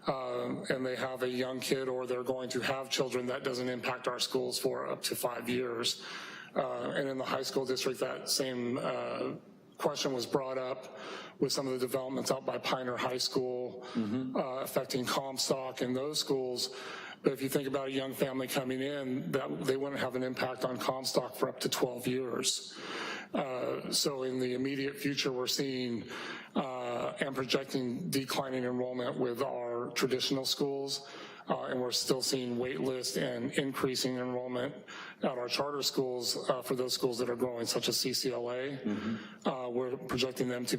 [SPEAKER 14] and they have a young kid, or they're going to have children, that doesn't impact our schools for up to 5 years. And in the high school district, that same question was brought up with some of the developments out by Pioneer High School, affecting Comstock in those schools. But if you think about a young family coming in, that they wouldn't have an impact on Comstock for up to 12 years. So in the immediate future, we're seeing and projecting declining enrollment with our traditional schools. And we're still seeing wait lists and increasing enrollment at our charter schools for those schools that are growing, such as CCLA. We're projecting them to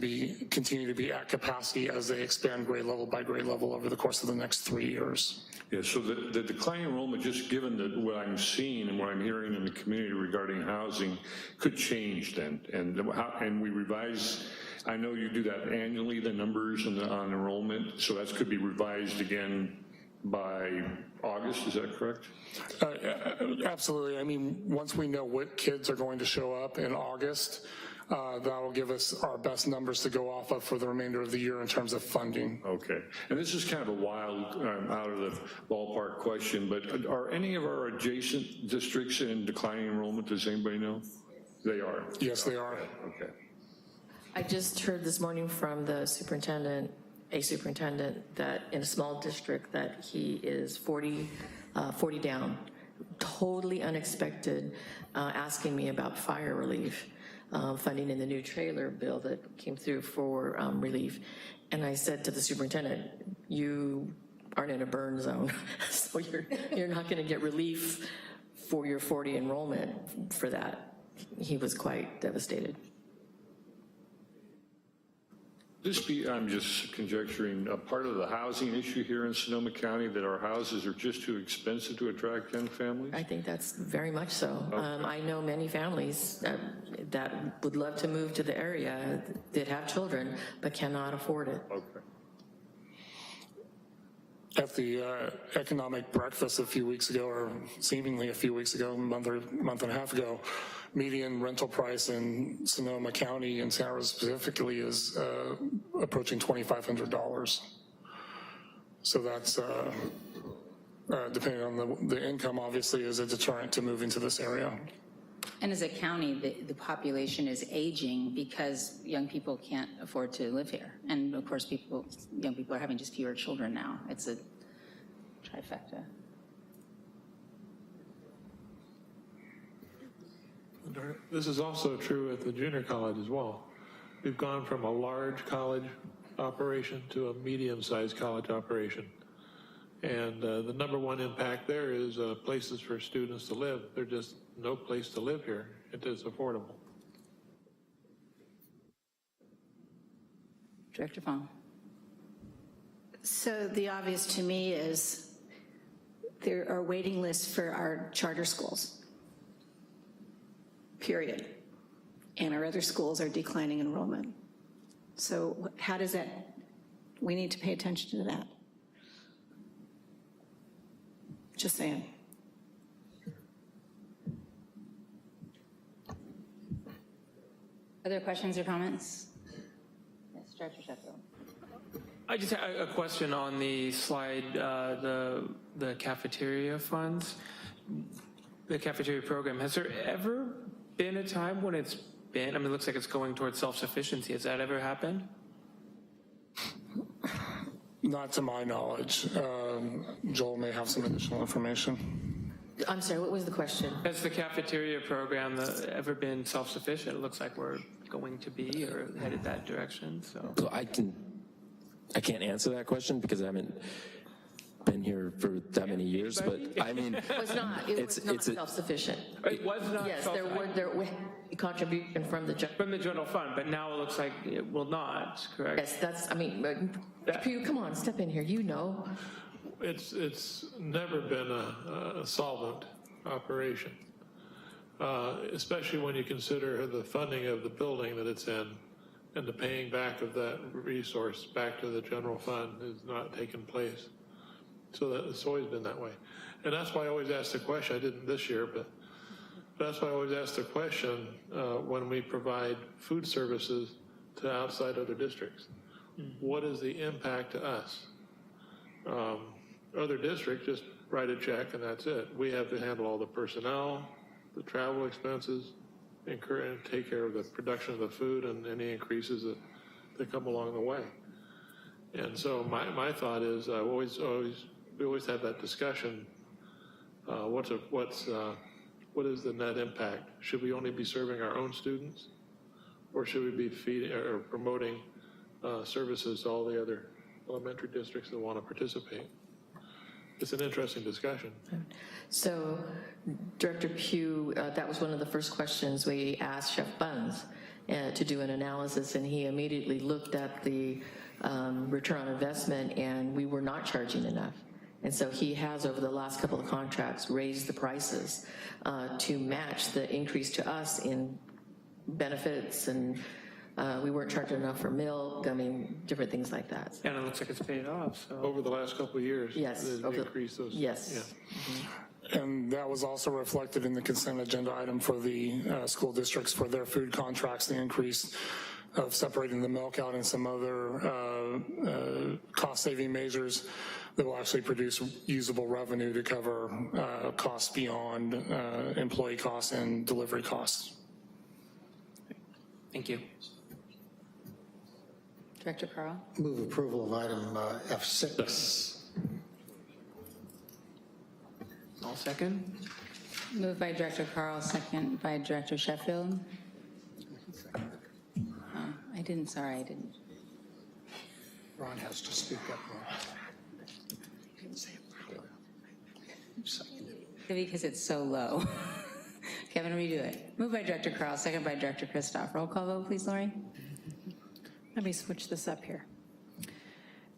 [SPEAKER 14] continue to be at capacity as they expand grade level by grade level over the course of the next 3 years.
[SPEAKER 11] Yeah, so the declining enrollment, just given what I'm seeing and what I'm hearing in the community regarding housing, could change then. And we revise, I know you do that annually, the numbers on enrollment, so that could be revised again by August, is that correct?
[SPEAKER 14] Absolutely. I mean, once we know what kids are going to show up in August, that will give us our best numbers to go off of for the remainder of the year in terms of funding.
[SPEAKER 11] Okay. And this is kind of a wild, out of the ballpark question, but are any of our adjacent districts in declining enrollment? Does anybody know? They are?
[SPEAKER 14] Yes, they are.
[SPEAKER 11] Okay.
[SPEAKER 5] I just heard this morning from the superintendent, that in a small district that he is 40 down, totally unexpected, asking me about fire relief. Funding in the new trailer bill that came through for relief. And I said to the superintendent, you aren't in a burn zone, so you're not gonna get relief for your 40 enrollment for that. He was quite devastated.
[SPEAKER 11] I'm just conjecturing, a part of the housing issue here in Sonoma County, that our houses are just too expensive to attract young families?
[SPEAKER 5] I think that's very much so.
[SPEAKER 11] Okay.
[SPEAKER 5] I know many families that would love to move to the area that have children but cannot afford it.
[SPEAKER 11] Okay.
[SPEAKER 14] At the economic breakfast a few weeks ago, or seemingly a few weeks ago, a month and a half ago, median rental price in Sonoma County and Santa Rosa specifically is approaching $2,500. So that's, depending on the income, obviously, is a deterrent to moving to this area.
[SPEAKER 1] And as a county, the population is aging because young people can't afford to live here. And of course, young people are having just fewer children now. It's a trifecta.
[SPEAKER 3] This is also true at the junior college as well. We've gone from a large college operation to a medium-sized college operation. And the number one impact there is places for students to live. There's just no place to live here. It is affordable.
[SPEAKER 1] Director Fong.
[SPEAKER 4] So the obvious to me is there are waiting lists for our charter schools, period. And our other schools are declining enrollment. So how does that, we need to pay attention to that. Just saying.
[SPEAKER 1] Other questions or comments? Yes, Director Sheffield.
[SPEAKER 8] I just had a question on the slide, the cafeteria funds, the cafeteria program. Has there ever been a time when it's been, I mean, it looks like it's going towards self-sufficiency. Has that ever happened?
[SPEAKER 14] Not to my knowledge. Joel may have some additional information.
[SPEAKER 5] I'm sorry, what was the question?
[SPEAKER 8] Has the cafeteria program ever been self-sufficient? It looks like we're going to be or headed that direction, so.
[SPEAKER 15] So I can't answer that question because I haven't been here for that many years, but I mean.
[SPEAKER 5] It was not self-sufficient.
[SPEAKER 8] It was not
[SPEAKER 5] Yes,
[SPEAKER 8] self-sufficient.
[SPEAKER 5] there were contribution from the
[SPEAKER 8] general fund, but now it looks like it will not, correct?
[SPEAKER 5] Yes, that's, I mean, Pew, come on, step in here, you know.
[SPEAKER 3] It's never been a solvent operation, especially when you consider the funding of the building that it's in, and the paying back of that resource back to the general fund is not taking place. So it's always been that way. And that's why I always ask the question, I didn't this year, but that's why I always ask the question when we provide food services to outside other districts. What is the impact to us? Other districts just write a check and that's it. We have to handle all the personnel, the travel expenses, and take care of the production of the food and any increases that come along the way. And so my thought is, we always have that discussion. What is the net impact? Should we only be serving our own students, or should we be feeding or promoting services to all the other elementary districts that want to participate? It's an interesting discussion.
[SPEAKER 5] So, Director Pugh, that was one of the first questions we asked Chef Buns to do an analysis, and he immediately looked at the return on investment, and we were not charging enough. And so he has, over the last couple of contracts, raised the prices to match the increase to us in benefits, and we weren't charging enough for milk, I mean, different things like that.
[SPEAKER 8] And it looks like it's paid off, so.
[SPEAKER 3] Over the last couple of years,
[SPEAKER 5] yes,
[SPEAKER 3] they've increased those.
[SPEAKER 5] Yes.
[SPEAKER 3] Yeah.
[SPEAKER 5] Mm-hmm.
[SPEAKER 14] And that was also reflected in the consent agenda item for the school districts for their food contracts, the increase of separating the milk out and some other cost-saving measures that will actually produce usable revenue to cover costs beyond employee costs and delivery costs.
[SPEAKER 8] Thank you.
[SPEAKER 1] Director Carl?
[SPEAKER 2] Move approval of item F6.
[SPEAKER 8] I'll second.
[SPEAKER 1] Moved by Director Carl, second by Director Sheffield. Oh, I didn't.
[SPEAKER 2] Ron has to speak up more.
[SPEAKER 1] Because it's so low. Okay, I'm going to redo it. Moved by Director Carl, second by Director Christoph. Roll call vote, please, Lori.
[SPEAKER 13] Let me switch this up here.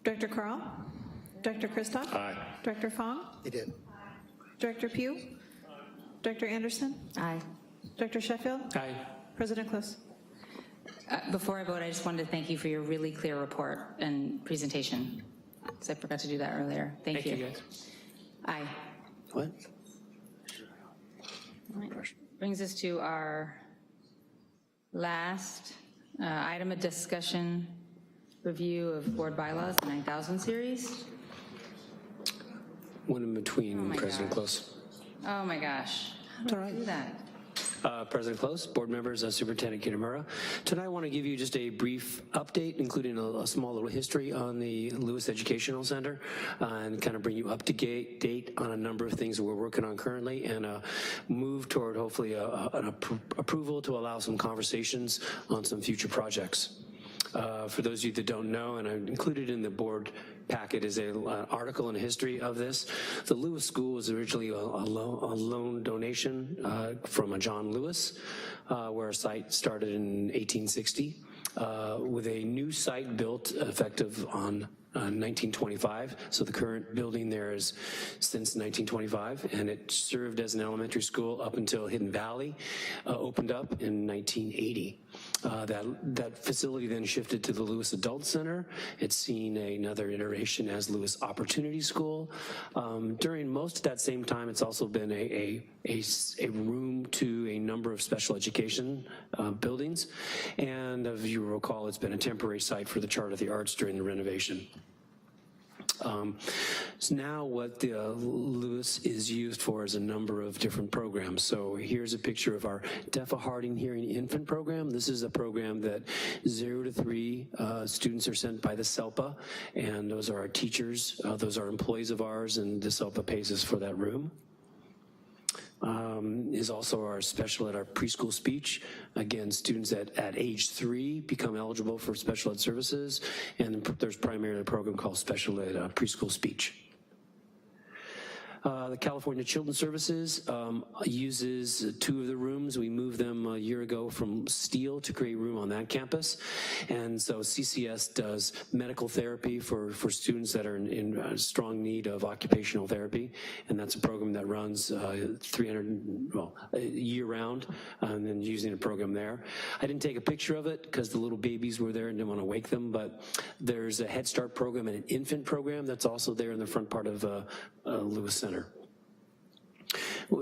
[SPEAKER 13] Director Carl? Director Christoph?
[SPEAKER 11] Aye.
[SPEAKER 13] Director Fong?
[SPEAKER 2] He did.
[SPEAKER 13] Director Pugh? Director Anderson?
[SPEAKER 1] Aye.
[SPEAKER 13] Director Sheffield?
[SPEAKER 8] Aye.
[SPEAKER 13] President Close?
[SPEAKER 1] Before I vote, I just wanted to thank you for your really clear report and presentation, because I forgot to do that earlier. Thank you.
[SPEAKER 8] Thank you, guys.
[SPEAKER 1] Aye.
[SPEAKER 2] What?
[SPEAKER 1] All right. Brings us to our last item of discussion, review of board bylaws, the 9000 series.
[SPEAKER 10] One in between,
[SPEAKER 1] my
[SPEAKER 10] President
[SPEAKER 1] gosh.
[SPEAKER 10] Close.
[SPEAKER 1] Oh my gosh, how do I do that?
[SPEAKER 10] President Close, board members, Superintendent Kitamura. Tonight I want to give you just a brief update, including a small little history on the Lewis Educational Center, and kind of bring you up to date on a number of things that we're working on currently, and move toward hopefully an approval to allow some conversations on some future projects. For those of you that don't know, and I included in the board packet is an article in history of this. The Lewis School was originally a loan donation from a John Lewis, where a site started in 1860, with a new site built effective on 1925. So the current building there is since 1925, and it served as an elementary school up until Hidden Valley opened up in 1980. That facility then shifted to the Lewis Adult Center. It's seen another iteration as Lewis Opportunity School. During most of that same time, it's also been a room to a number of special education buildings. And if you recall, it's been a temporary site for the Chart of the Arts during the renovation. So now what the Lewis is used for is a number of different programs. So here's a picture of our Deaf Harding Hearing Infant program. This is a program that 0 to 3 students are sent by the SELPA, and those are our teachers, those are employees of ours, and the SELPA pays us for that room. Is also our special ed, our preschool speech. Again, students at age 3 become eligible for special ed services, and there's primarily a program called special ed preschool speech. The California Children's Services uses 2 of the rooms. We moved them a year ago from steel to create room on that campus. And so CCS does medical therapy for students that are in strong need of occupational therapy. And that's a program that runs year round, and then using a program there. I didn't take a picture of it because the little babies were there and didn't want to wake them, but there's a Head Start program and an infant program that's also there in the front part of Lewis Center.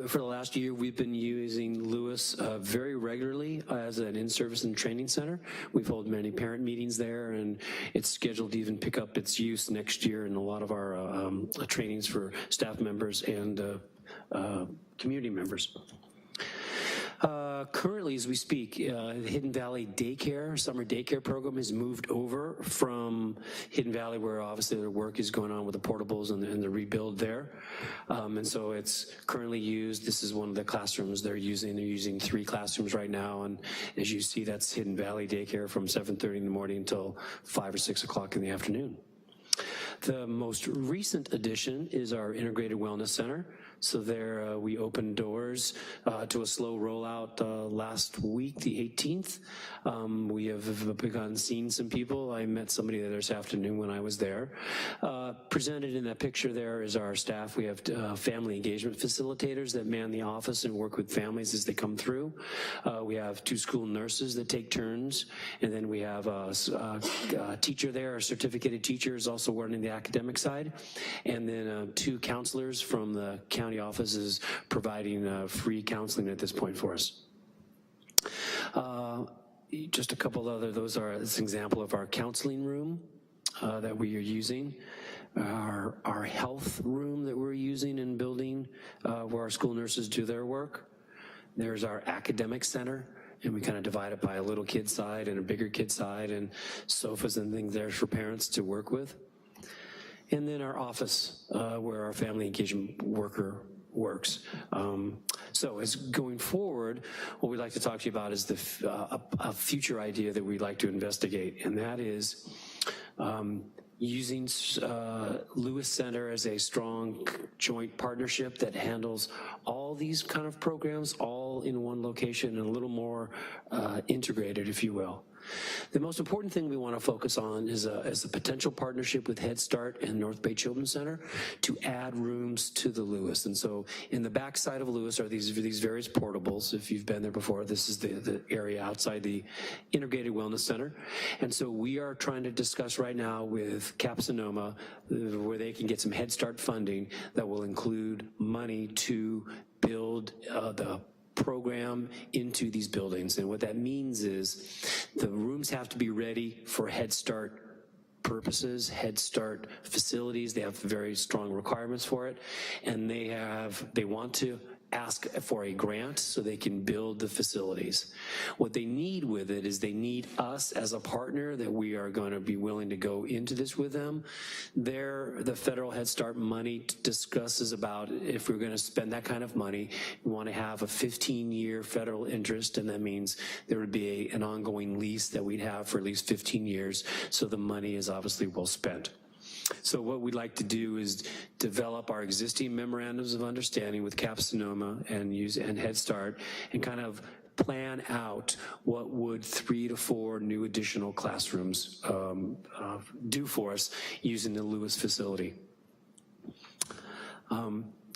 [SPEAKER 10] For the last year, we've been using Lewis very regularly as an in-service and training center. We've held many parent meetings there, and it's scheduled to even pick up its use next year in a lot of our trainings for staff members and community members. Currently, as we speak, the Hidden Valley summer daycare program has moved over from Hidden Valley, where obviously their work is going on with the portables and the rebuild there. And so it's currently used. This is one of the classrooms they're using. They're using 3 classrooms right now. And as you see, that's Hidden Valley daycare from 7:30 in the morning until 5 or 6 o'clock in the afternoon. The most recent addition is our Integrated Wellness Center. So there we opened doors to a slow rollout last week, the 18th. We have begun seeing some people. I met somebody there this afternoon when I was there. Presented in that picture there is our staff. We have family engagement facilitators that man the office and work with families as they come through. We have 2 school nurses that take turns, and then we have a teacher there, a certificated teacher is also running the academic side, and then 2 counselors from the county office is providing free counseling at this point for us. Just a couple other, this is an example of our counseling room that we are using. Our health room that we're using and building where our school nurses do their work. There's our academic center, and we kind of divide it by a little kid side and a bigger kid side, and sofas and things there for parents to work with. And then our office, where our family engagement worker works. So as going forward, what we'd like to talk to you about is a future idea that we'd like to investigate, and that is using Lewis Center as a strong joint partnership that handles all these kind of programs all in one location and a little more integrated, if you will. The most important thing we want to focus on is a potential partnership with Head Start and North Bay Children's Center to add rooms to the Lewis. And so in the back side of Lewis are these various portables. If you've been there before, this is the area outside the Integrated Wellness Center. And so we are trying to discuss right now with Cap Sonoma where they can get some Head Start funding that will include money to build the program into these buildings. And what that means is the rooms have to be ready for Head Start purposes, Head Start facilities. They have very strong requirements for it, and they want to ask for a grant so they can build the facilities. What they need with it is they need us as a partner that we are going to be willing to go into this with them. The federal Head Start money discusses about if we're going to spend that kind of money, we want to have a 15-year federal interest, and that means there would be an ongoing lease that we'd have for at least 15 years, so the money is obviously well spent. So what we'd like to do is develop our existing memorandums of understanding with Cap Sonoma and Head Start and kind of plan out what would 3 to 4 new additional classrooms do for us using the Lewis facility.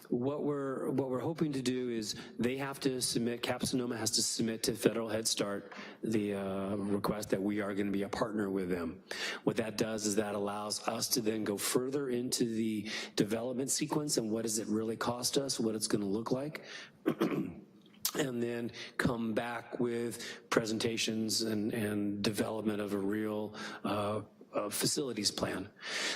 [SPEAKER 10] What we're hoping to do is they have to submit, Cap Sonoma has to submit to Federal Head Start the request that we are going to be a partner with them. What that does is that allows us to then go further into the development sequence and what does it really cost us, what it's going to look like. And then come back with presentations and development of a real facilities plan.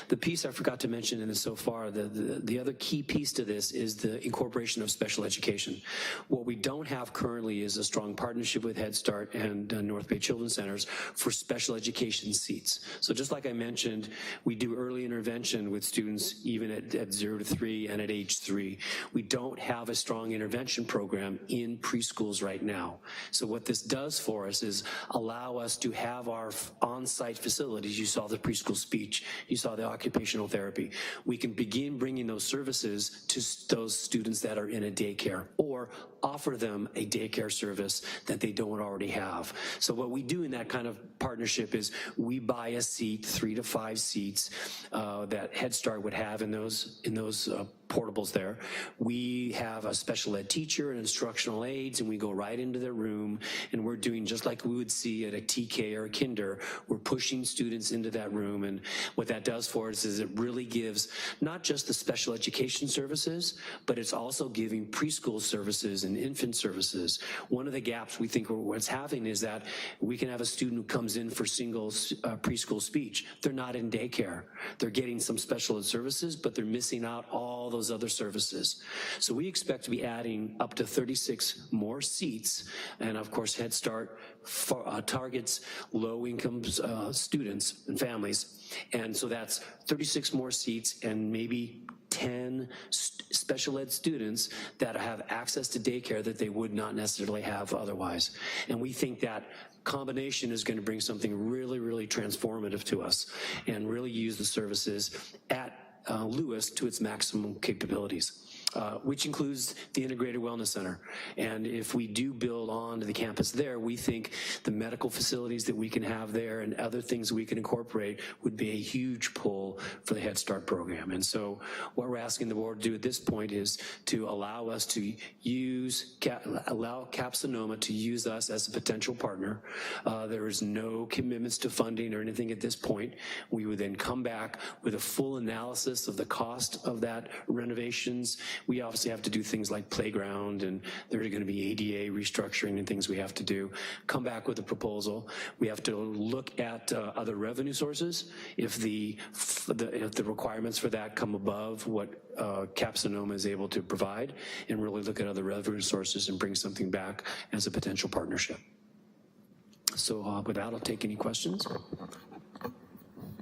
[SPEAKER 10] The piece I forgot to mention in this so far, the other key piece to this is the incorporation of special education. What we don't have currently is a strong partnership with Head Start and North Bay Children's Centers for special education seats. So just like I mentioned, we do early intervention with students even at 0 to 3 and at age 3. We don't have a strong intervention program in preschools right now. So what this does for us is allow us to have our on-site facilities. You saw the preschool speech, you saw the occupational therapy. We can begin bringing those services to those students that are in a daycare or offer them a daycare service that they don't already have. So what we do in that kind of partnership is we buy a seat, 3 to 5 seats that Head Start would have in those portables there. We have a special ed teacher and instructional aides, and we go right into their room, and we're doing just like we would see at a TK or a kinder. We're pushing students into that room, and what that does for us is it really gives not just the special education services, but it's also giving preschool services and infant services. One of the gaps we think what's having is that we can have a student who comes in for single preschool speech. They're not in daycare. They're getting some special ed services, but they're missing out all those other services. So we expect to be adding up to 36 more seats, and of course Head Start targets low-income students and families, and so that's 36 more seats and maybe 10 special ed students that have access to daycare that they would not necessarily have otherwise. And we think that combination is going to bring something really, really transformative to us and really use the services at Lewis to its maximum capabilities. Which includes the Integrated Wellness Center. And if we do build on to the campus there, we think the medical facilities that we can have there and other things we can incorporate would be a huge pull for the Head Start program. And so what we're asking the board to do at this point is to allow us to allow Cap Sonoma to use us as a potential partner. There is no commitments to funding or anything at this point. We would then come back with a full analysis of the cost of that renovations. We obviously have to do things like playground, and there are going to be ADA restructuring and things we have to do. Come back with a proposal. We have to look at other revenue sources if the requirements for that come above what Cap Sonoma is able to provide, and really look at other revenue sources and bring something back as a potential partnership. So with that, I'll take any questions.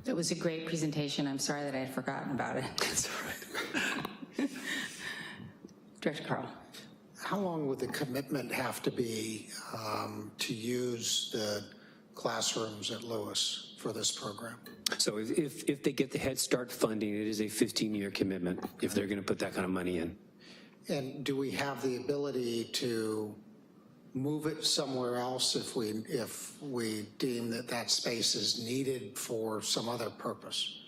[SPEAKER 1] That was a great presentation. I'm sorry that I had forgotten about it.
[SPEAKER 10] That's all right.
[SPEAKER 1] Director Carl.
[SPEAKER 2] How long would the commitment have to be to use the classrooms at Lewis for this program?
[SPEAKER 10] So if they get the Head Start funding, it is a 15-year commitment if they're going to put that kind of money in.
[SPEAKER 2] And do we have the ability to move it somewhere else if we deem that space is needed for some other purpose?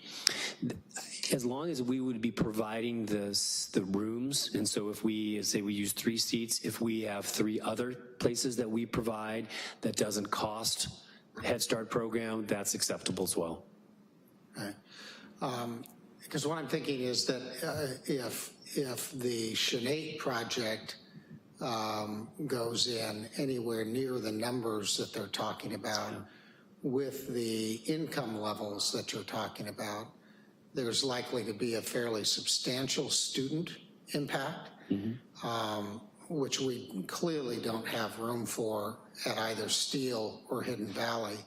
[SPEAKER 10] As long as we would be providing the rooms, and so if we say we use 3 seats, if we have 3 other places that we provide that doesn't cost Head Start program, that's acceptable as well.
[SPEAKER 2] Okay. Because what I'm thinking is that if the Sinead project goes in anywhere near the numbers that they're talking about, with the income levels that you're talking about, there's likely to be a fairly substantial student impact, which we clearly don't have room for at either Steele or Hidden Valley,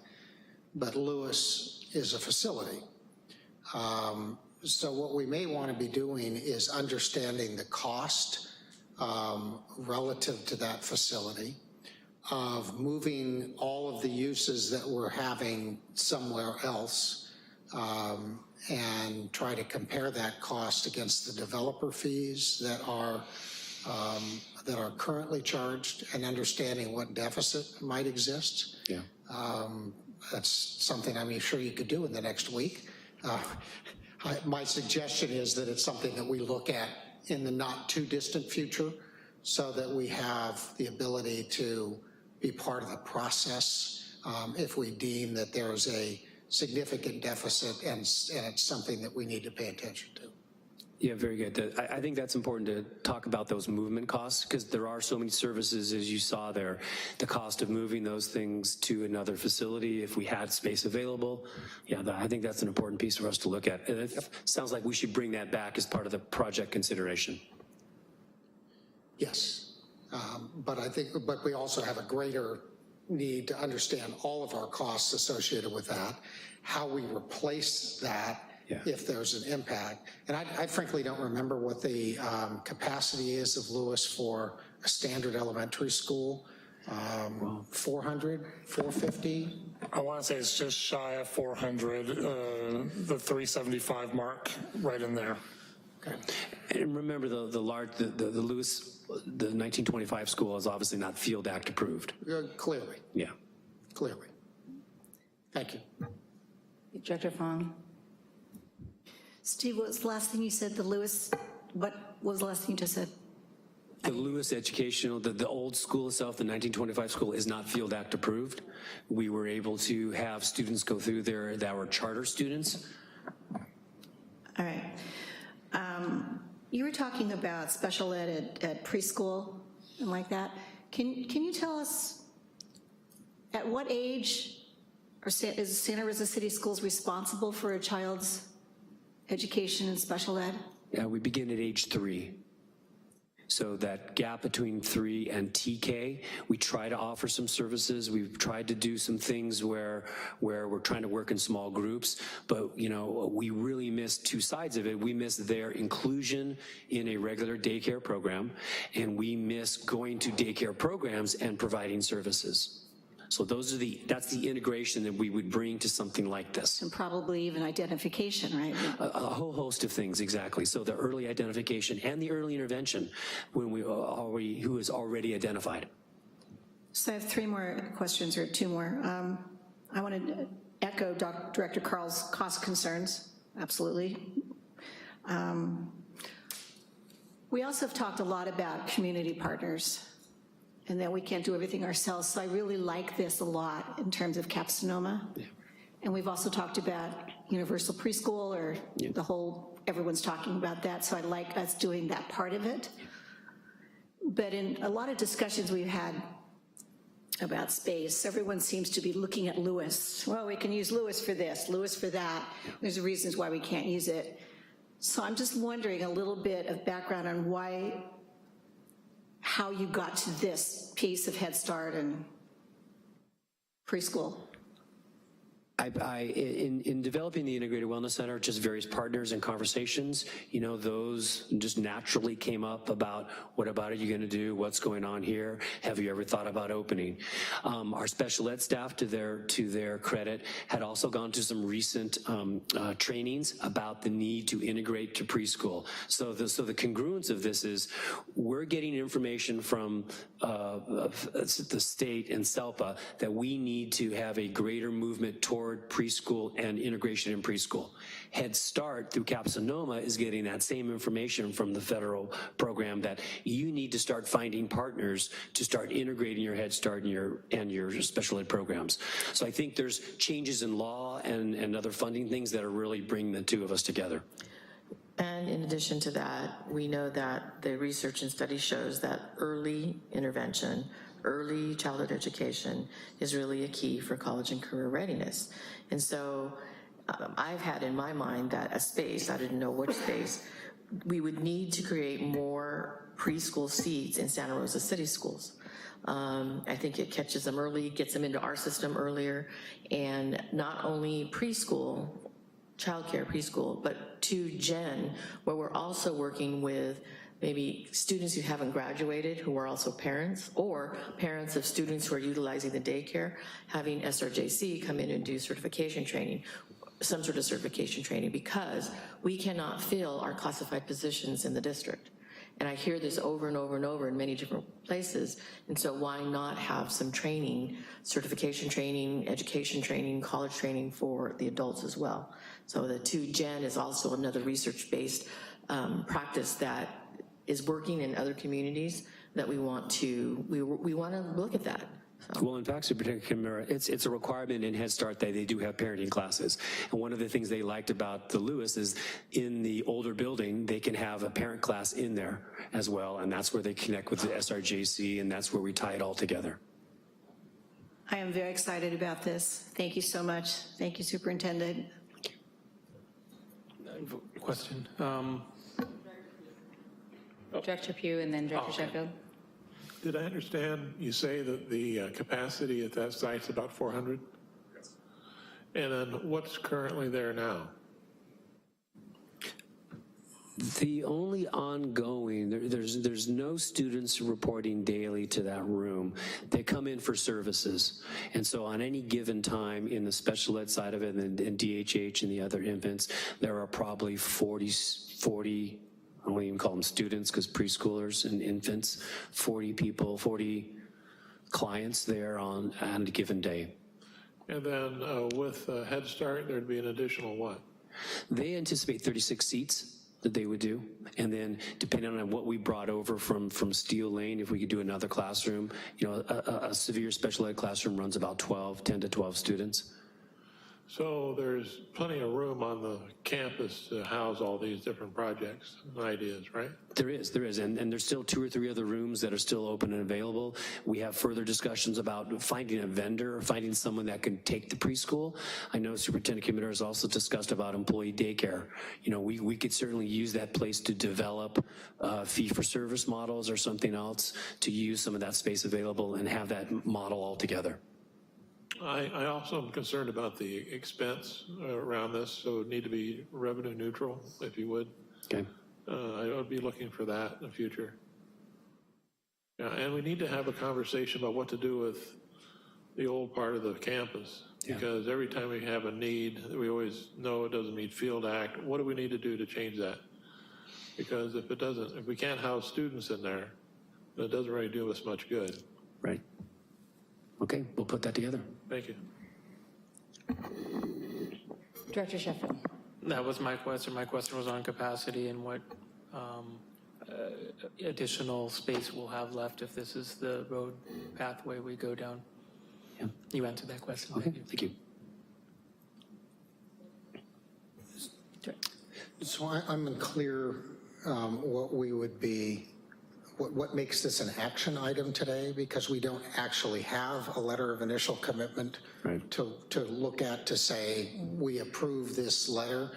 [SPEAKER 2] but Lewis is a facility. So what we may want to be doing is understanding the cost relative to that facility, of moving all of the uses that we're having somewhere else, and try to compare that cost against the developer fees that are that are currently charged and understanding what deficit might exist.
[SPEAKER 10] Yeah.
[SPEAKER 2] That's something I'm sure you could do in the next week. My suggestion is that it's something that we look at in the not too distant future so that we have the ability to be part of the process if we deem that there's a significant deficit and it's something that we need to pay attention to.
[SPEAKER 10] Yeah, very good. I think that's important to talk about those movement costs because there are so many services, as you saw there, the cost of moving those things to another facility if we had space available. Yeah, I think that's an important piece for us to look at. And it sounds like we should bring that back as part of the project consideration.
[SPEAKER 2] Yes, but we also have a greater need to understand all of our costs associated with that, how we replace that if there's an impact. And I frankly don't remember what the capacity is of Lewis for a standard elementary school. 400, 450?
[SPEAKER 14] I want to say it's just shy of 400, the 375 mark right in there.
[SPEAKER 2] Okay.
[SPEAKER 10] And remember the Lewis, the 1925 school is obviously not Field Act approved.
[SPEAKER 2] Clearly.
[SPEAKER 10] Yeah.
[SPEAKER 2] Clearly. Thank you.
[SPEAKER 1] Director Fong.
[SPEAKER 4] Steve, what was the last thing you said? The Lewis, what was the last thing you just said?
[SPEAKER 10] The Lewis educational, the old school itself, the 1925 school, is not Field Act approved. We were able to have students go through there that were charter students.
[SPEAKER 4] All right. You were talking about special ed at preschool and like that. Can you tell us at what age is Santa Rosa City Schools responsible for a child's education in special ed?
[SPEAKER 10] Yeah, we begin at age 3. So that gap between 3 and TK, we try to offer some services. We've tried to do some things where we're trying to work in small groups, but we really miss two sides of it. We miss their inclusion in a regular daycare program, and we miss going to daycare programs and providing services. So that's the integration that we would bring to something like this.
[SPEAKER 4] And probably even identification, right?
[SPEAKER 10] A whole host of things, exactly. So the early identification and the early intervention when who is already identified.
[SPEAKER 4] So I have 3 more questions, or 2 more. I want to echo Director Carl's cost concerns, absolutely. We also have talked a lot about community partners and that we can't do everything ourselves. So I really like this a lot in terms of Cap Sonoma. Yeah. And we've also talked about universal preschool or the whole, everyone's talking about that. So I like us doing that part of it. But in a lot of discussions we've had about space, everyone seems to be looking at Lewis. Well, we can use Lewis for this, Lewis for that. There's reasons why we can't use it. So I'm just wondering a little bit of background on how you got to this piece of Head Start and preschool.
[SPEAKER 10] In developing the Integrated Wellness Center, just various partners and conversations, those just naturally came up about what about are you going to do? What's going on here? Have you ever thought about opening? Our special ed staff, to their credit, had also gone to some recent trainings about the need to integrate to preschool. So the congruence of this is we're getting information from the state and SELPA that we need to have a greater movement toward preschool and integration in preschool. Head Start through Cap Sonoma is getting that same information from the federal program that you need to start finding partners to start integrating your Head Start and your special ed programs. So I think there's changes in law and other funding things that are really bringing the two of us together.
[SPEAKER 5] And in addition to that, we know that the research and study shows that early intervention, early childhood education is really a key for college and career readiness. And so I've had in my mind that a space, I didn't know which space, we would need to create more preschool seats in Santa Rosa City Schools. I think it catches them early, gets them into our system earlier, and not only preschool, childcare preschool, but 2Gen, where we're also working with maybe students who haven't graduated who are also parents, or parents of students who are utilizing the daycare, having SRJC come in and do certification training, some sort of certification training, because we cannot fill our classified positions in the district. And I hear this over and over and over in many different places. And so why not have some training, certification training, education training, college training for the adults as well? So the 2Gen is also another research-based practice that is working in other communities that we want to look at that. So.
[SPEAKER 10] Well, in fact, Superintendent Kimura, it's a requirement in Head Start that they do have parenting classes. And one of the things they liked about the Lewis is in the older building, they can have a parent class in there as well, and that's where they connect with the SRJC, and that's where we tie it all together.
[SPEAKER 4] I am very excited about this. Thank you so much. Thank you, Superintendent.
[SPEAKER 8] Question.
[SPEAKER 1] Director Pugh and then Director Sheffield.
[SPEAKER 3] Did I understand you say that the capacity at that site's about 400? Yes. And then what's currently there now?
[SPEAKER 10] The only ongoing, there's no students reporting daily to that room. They come in for services. And so on any given time in the special ed side of it and DHH and the other infants, there are probably 40, I won't even call them students because preschoolers and infants, 40 people, 40 clients there on a given day.
[SPEAKER 3] And then with Head Start, there'd be an additional what?
[SPEAKER 10] They anticipate 36 seats that they would do. And then depending on what we brought over from Steel Lane, if we could do another classroom, you know, a severe special ed classroom runs about 10 to 12 students.
[SPEAKER 3] So there's plenty of room on the campus to house all these different projects and ideas, right? There is, and there's still 2 or 3 other rooms that are still open and available. We have further discussions about finding a vendor or finding someone that can take the preschool. I know Superintendent Kimura has also discussed about employee daycare. You know, we could certainly use that place to develop fee-for-service models or something else to use some of that space available and have that model all together. I also am concerned about the expense around this, so it would need to be revenue neutral, if you would.
[SPEAKER 10] Okay.
[SPEAKER 3] I would be looking for that in the future. Yeah, and we need to have a conversation about what to do with the old part of the campus, because every time we have a need, we always know it doesn't meet Field Act. What do we need to do to change that? Because if we can't house students in there, then it doesn't really do us much good.
[SPEAKER 10] Right. Okay, we'll put that together.
[SPEAKER 3] Thank you.
[SPEAKER 1] Director Sheffield.
[SPEAKER 8] That was my question. My question was on capacity and what additional space we'll have left if this is the road pathway we go down.
[SPEAKER 10] Yeah.
[SPEAKER 8] You answered that question.
[SPEAKER 10] Okay, thank you.
[SPEAKER 2] So I'm unclear what we would be, what makes this an action item today, because we don't actually have a letter of initial commitment to look at to say we approve this letter.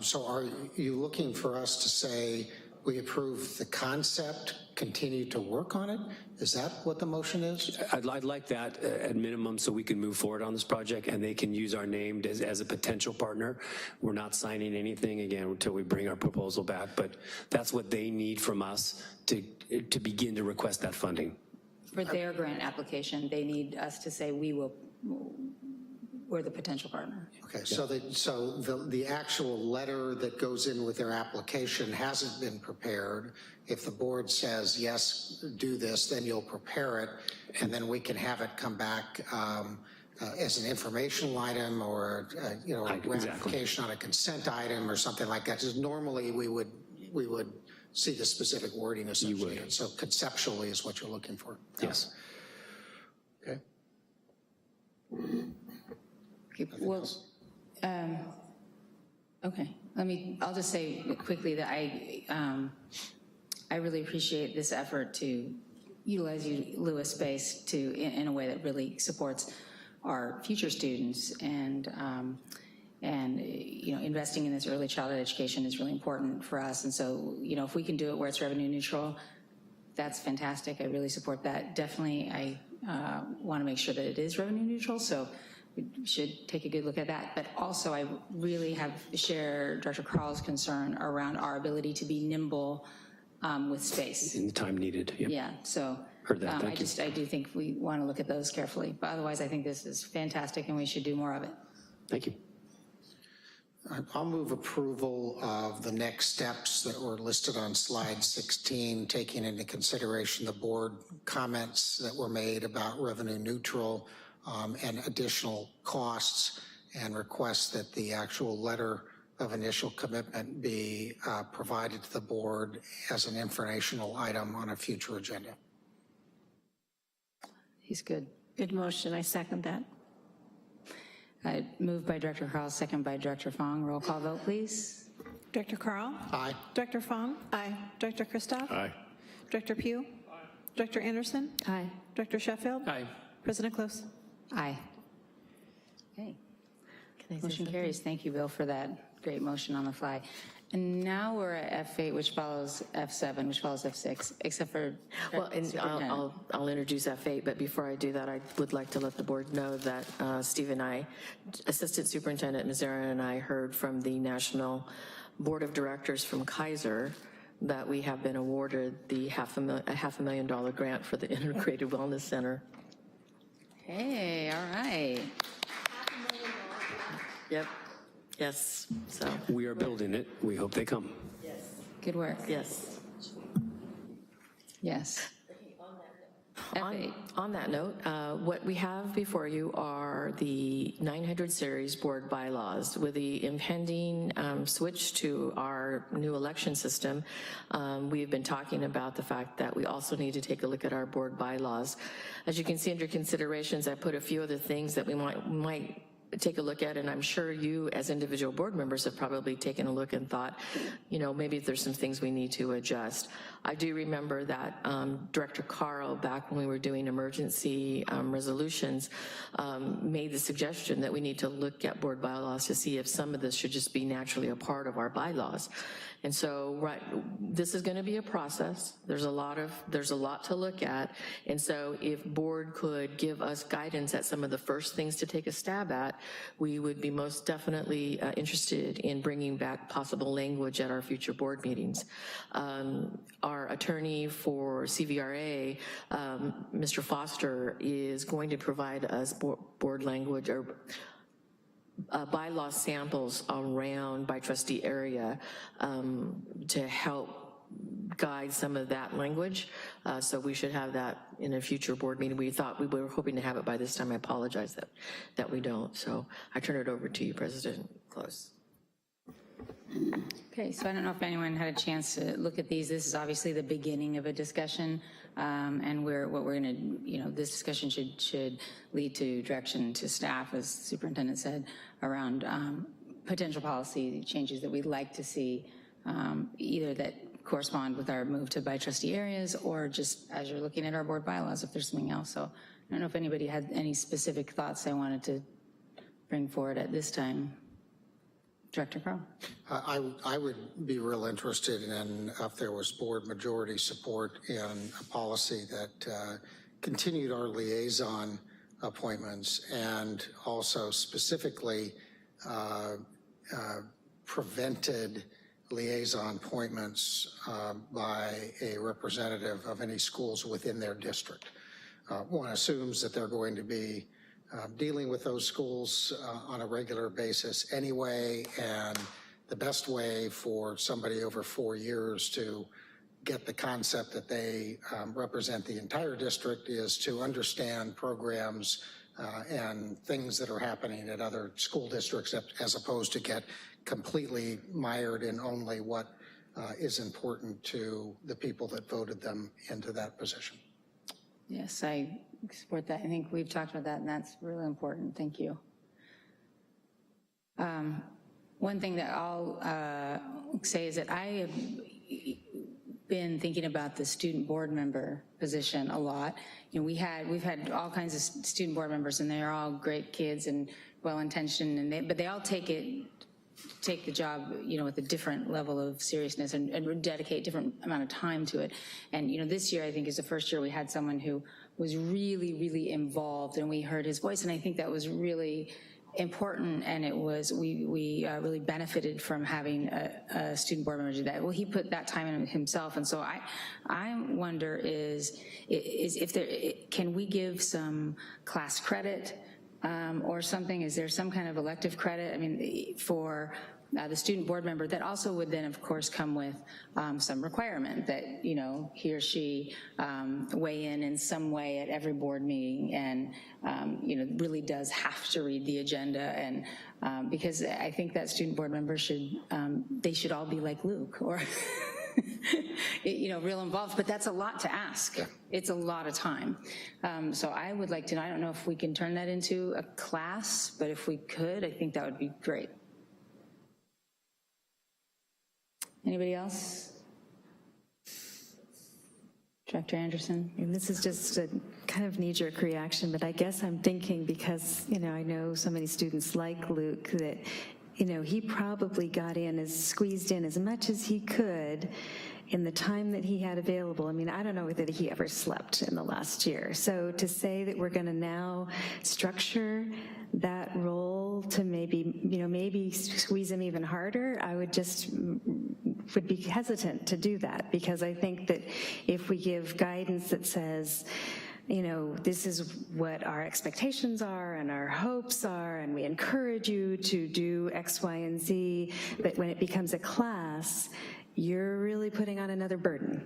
[SPEAKER 2] So are you looking for us to say we approve the concept, continue to work on it? Is that what the motion is?
[SPEAKER 10] I'd like that at minimum so we can move forward on this project and they can use our name as a potential partner. We're not signing anything again until we bring our proposal back, but that's what they need from us to begin to request that funding.
[SPEAKER 1] For their grant application, they need us to say we're the potential partner.
[SPEAKER 2] Okay, so the actual letter that goes in with their application hasn't been prepared. If the board says, yes, do this, then you'll prepare it, and then we can have it come back as an informational item or, a ratification on a consent item or something like that. Because normally we would see the specific wording associated. So conceptually is what you're looking for.
[SPEAKER 10] Yes.
[SPEAKER 2] Okay.
[SPEAKER 1] Well, okay. I'll just say quickly that I really appreciate this effort to utilize Lewis space in a way that really supports our future students, and investing in this early childhood education is really important for us. And so, if we can do it where it's revenue neutral, that's fantastic. I really support that. Definitely, I want to make sure that it is revenue neutral. So we should take a good look at that. But also, I really share Dr. Carl's concern around our ability to be nimble with space.
[SPEAKER 10] In the time needed. Yep.
[SPEAKER 1] Yeah, so
[SPEAKER 10] heard that. Thank you.
[SPEAKER 1] I do think we want to look at those carefully. But otherwise, I think this is fantastic and we should do more of it.
[SPEAKER 10] Thank you.
[SPEAKER 2] I'll move approval of the next steps that were listed on slide 16, taking into consideration the board comments that were made about revenue neutral and additional costs, and request that the actual letter of initial commitment be provided to the board as an informational item on a future agenda.
[SPEAKER 1] He's good.
[SPEAKER 13] Good motion. I second that.
[SPEAKER 1] Moved by Director Carl, second by Director Fong. Roll call vote, please.
[SPEAKER 13] Director Carl?
[SPEAKER 2] Aye.
[SPEAKER 13] Director Fong? Aye. Director Christoph?
[SPEAKER 11] Aye.
[SPEAKER 13] Director Pugh? Aye. Director Anderson?
[SPEAKER 1] Aye.
[SPEAKER 13] Director Sheffield?
[SPEAKER 8] Aye.
[SPEAKER 13] President Close?
[SPEAKER 1] Aye. Okay. Motion carries. Thank you, Bill, for that great motion on the fly. And now we're at F8, which follows F7, which follows F6, except for
[SPEAKER 5] Well, and I'll introduce F8, but before I do that, I would like to let the board know that Steve and I, Assistant Superintendent Mazzara and I heard from the National Board of Directors from Kaiser that we have been awarded the $500,000 grant for the Integrated Wellness Center.
[SPEAKER 1] Hey, all right.
[SPEAKER 5] Yep. Yes. So.
[SPEAKER 10] We are building it. We hope they come.
[SPEAKER 1] Good work.
[SPEAKER 5] Yes.
[SPEAKER 1] Yes. F8.
[SPEAKER 5] On that note, what we have before you are the 900 series board bylaws. With the impending switch to our new election system, we've been talking about the fact that we also need to take a look at our board bylaws. As you can see under considerations, I put a few other things that we might take a look at, and I'm sure you as individual board members have probably taken a look and thought, you know, maybe there's some things we need to adjust. I do remember that Director Carl, back when we were doing emergency resolutions, made the suggestion that we need to look at board bylaws to see if some of this should just be naturally a part of our bylaws. And so, this is going to be a process. There's a lot to look at. And so if board could give us guidance at some of the first things to take a stab at, we would be most definitely interested in bringing back possible language at our future board meetings. Our attorney for CVRA, Mr. Foster, is going to provide us board language or bylaw samples around by trustee area to help guide some of that language. So we should have that in a future board meeting. We were hoping to have it by this time. I apologize that we don't. So I turn it over to you, President Close.
[SPEAKER 1] Okay, so I don't know if anyone had a chance to look at these. This is obviously the beginning of a discussion, and what we're going to, this discussion should lead to direction to staff, as the superintendent said, around potential policy changes that we'd like to see, either that correspond with our move to by trustee areas, or just as you're looking at our board bylaws, if there's something else. So I don't know if anybody had any specific thoughts I wanted to bring forward at this time. Director Carl.
[SPEAKER 2] I would be real interested in if there was board majority support in a policy that continued our liaison appointments and also specifically prevented liaison appointments by a representative of any schools within their district. One assumes that they're going to be dealing with those schools on a regular basis anyway, and the best way for somebody over 4 years to get the concept that they represent the entire district is to understand programs and things that are happening at other school districts, as opposed to get completely mired in only what is important to the people that voted them into that position.
[SPEAKER 1] Yes, I support that. I think we've talked about that, and that's really important. Thank you. One thing that I'll say is that I have been thinking about the student board member position a lot. You know, we've had all kinds of student board members, and they're all great kids and well-intentioned, but they all take the job, with a different level of seriousness and dedicate different amount of time to it. And, this year I think is the first year we had someone who was really, really involved, and we heard his voice, and I think that was really important, and it was, we really benefited from having a student board member do that. Well, he put that time in himself, and so I wonder is if there, can we give some class credit or something? Is there some kind of elective credit? I mean, for the student board member, that also would then, of course, come with some requirement that, you know, he or she weigh in some way at every board meeting, and, you know, really does have to read the agenda. And because I think that student board member should, they should all be like Luke, or, you know, real involved, but that's a lot to ask. Yeah. It's a lot of time. So I would like to know, I don't know if we can turn that into a class, but if we could, I think that would be great. Anybody else? Director Anderson?
[SPEAKER 9] And this is just a kind of knee-jerk reaction, but I guess I'm thinking, because, you know, I know so many students like Luke, that, you know, he probably got in, squeezed in as much as he could in the time that he had available. I mean, I don't know that he ever slept in the last year. So to say that we're gonna now structure that role to maybe, you know, maybe squeeze him even harder, I would be hesitant to do that, because I think that if we give guidance that says, you know, this is what our expectations are and our hopes are, and we encourage you to do X, Y, and Z, but when it becomes a class, you're really putting on another burden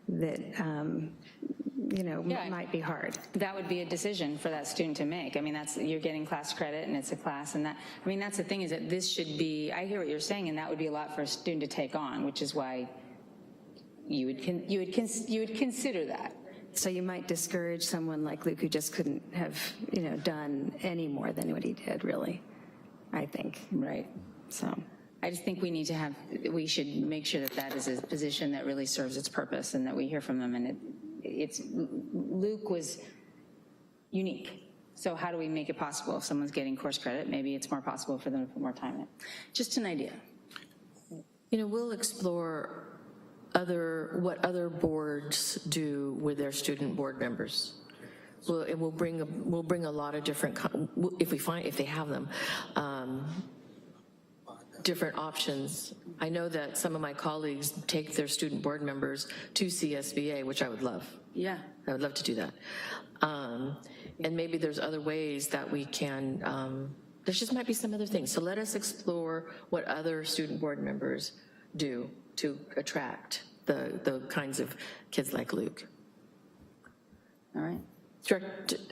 [SPEAKER 9] that, you know, might be hard.
[SPEAKER 1] That would be a decision for that student to make. I mean, that's, you're getting class credit and it's a class, and that, I mean, that's the thing, is that this should be, I hear what you're saying, and that would be a lot for a student to take on, which is why you would consider that.
[SPEAKER 9] So you might discourage someone like Luke, who just couldn't have, you know, done any more than what he did, really, I think.
[SPEAKER 1] Right. So I just think we should make sure that that is a position that really serves its purpose, and that we hear from them. And Luke was unique. So how do we make it possible? If someone's getting course credit, maybe it's more possible for them to put more time in it. Just an idea.
[SPEAKER 5] You know, we'll explore what other boards do with their student board members. We'll bring a lot of different, if they have them, different options. I know that some of my colleagues take their student board members to CSBA, which I would love.
[SPEAKER 1] Yeah.
[SPEAKER 5] I would love to do that. And maybe there's other ways that we can, there just might be some other things. So let us explore what other student board members do to attract the kinds of kids like Luke.
[SPEAKER 1] All right.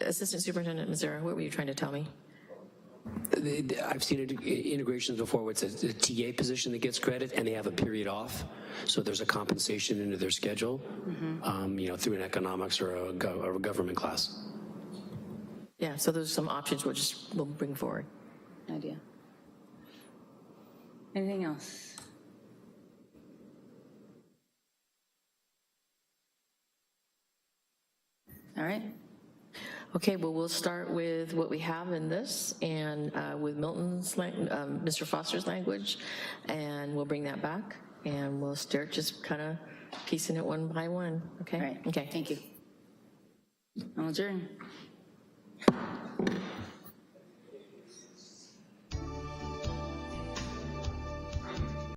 [SPEAKER 5] Assistant Superintendent Mazzara, what were you trying to tell me?
[SPEAKER 10] I've seen integrations before where it's a TA position that gets credit and they have a period off, so there's a compensation into their schedule, you know, through an economics or a government class.
[SPEAKER 5] Yeah, so those are some options we'll bring forward.
[SPEAKER 1] Idea. Anything else? All right.
[SPEAKER 5] Okay, well, we'll start with what we have in this, and with Milton's, Mr. Foster's language, and we'll bring that back, and we'll start just kind of piecing it one by one, okay?
[SPEAKER 1] All right.
[SPEAKER 5] Okay.
[SPEAKER 1] Thank you. I'll adjourn.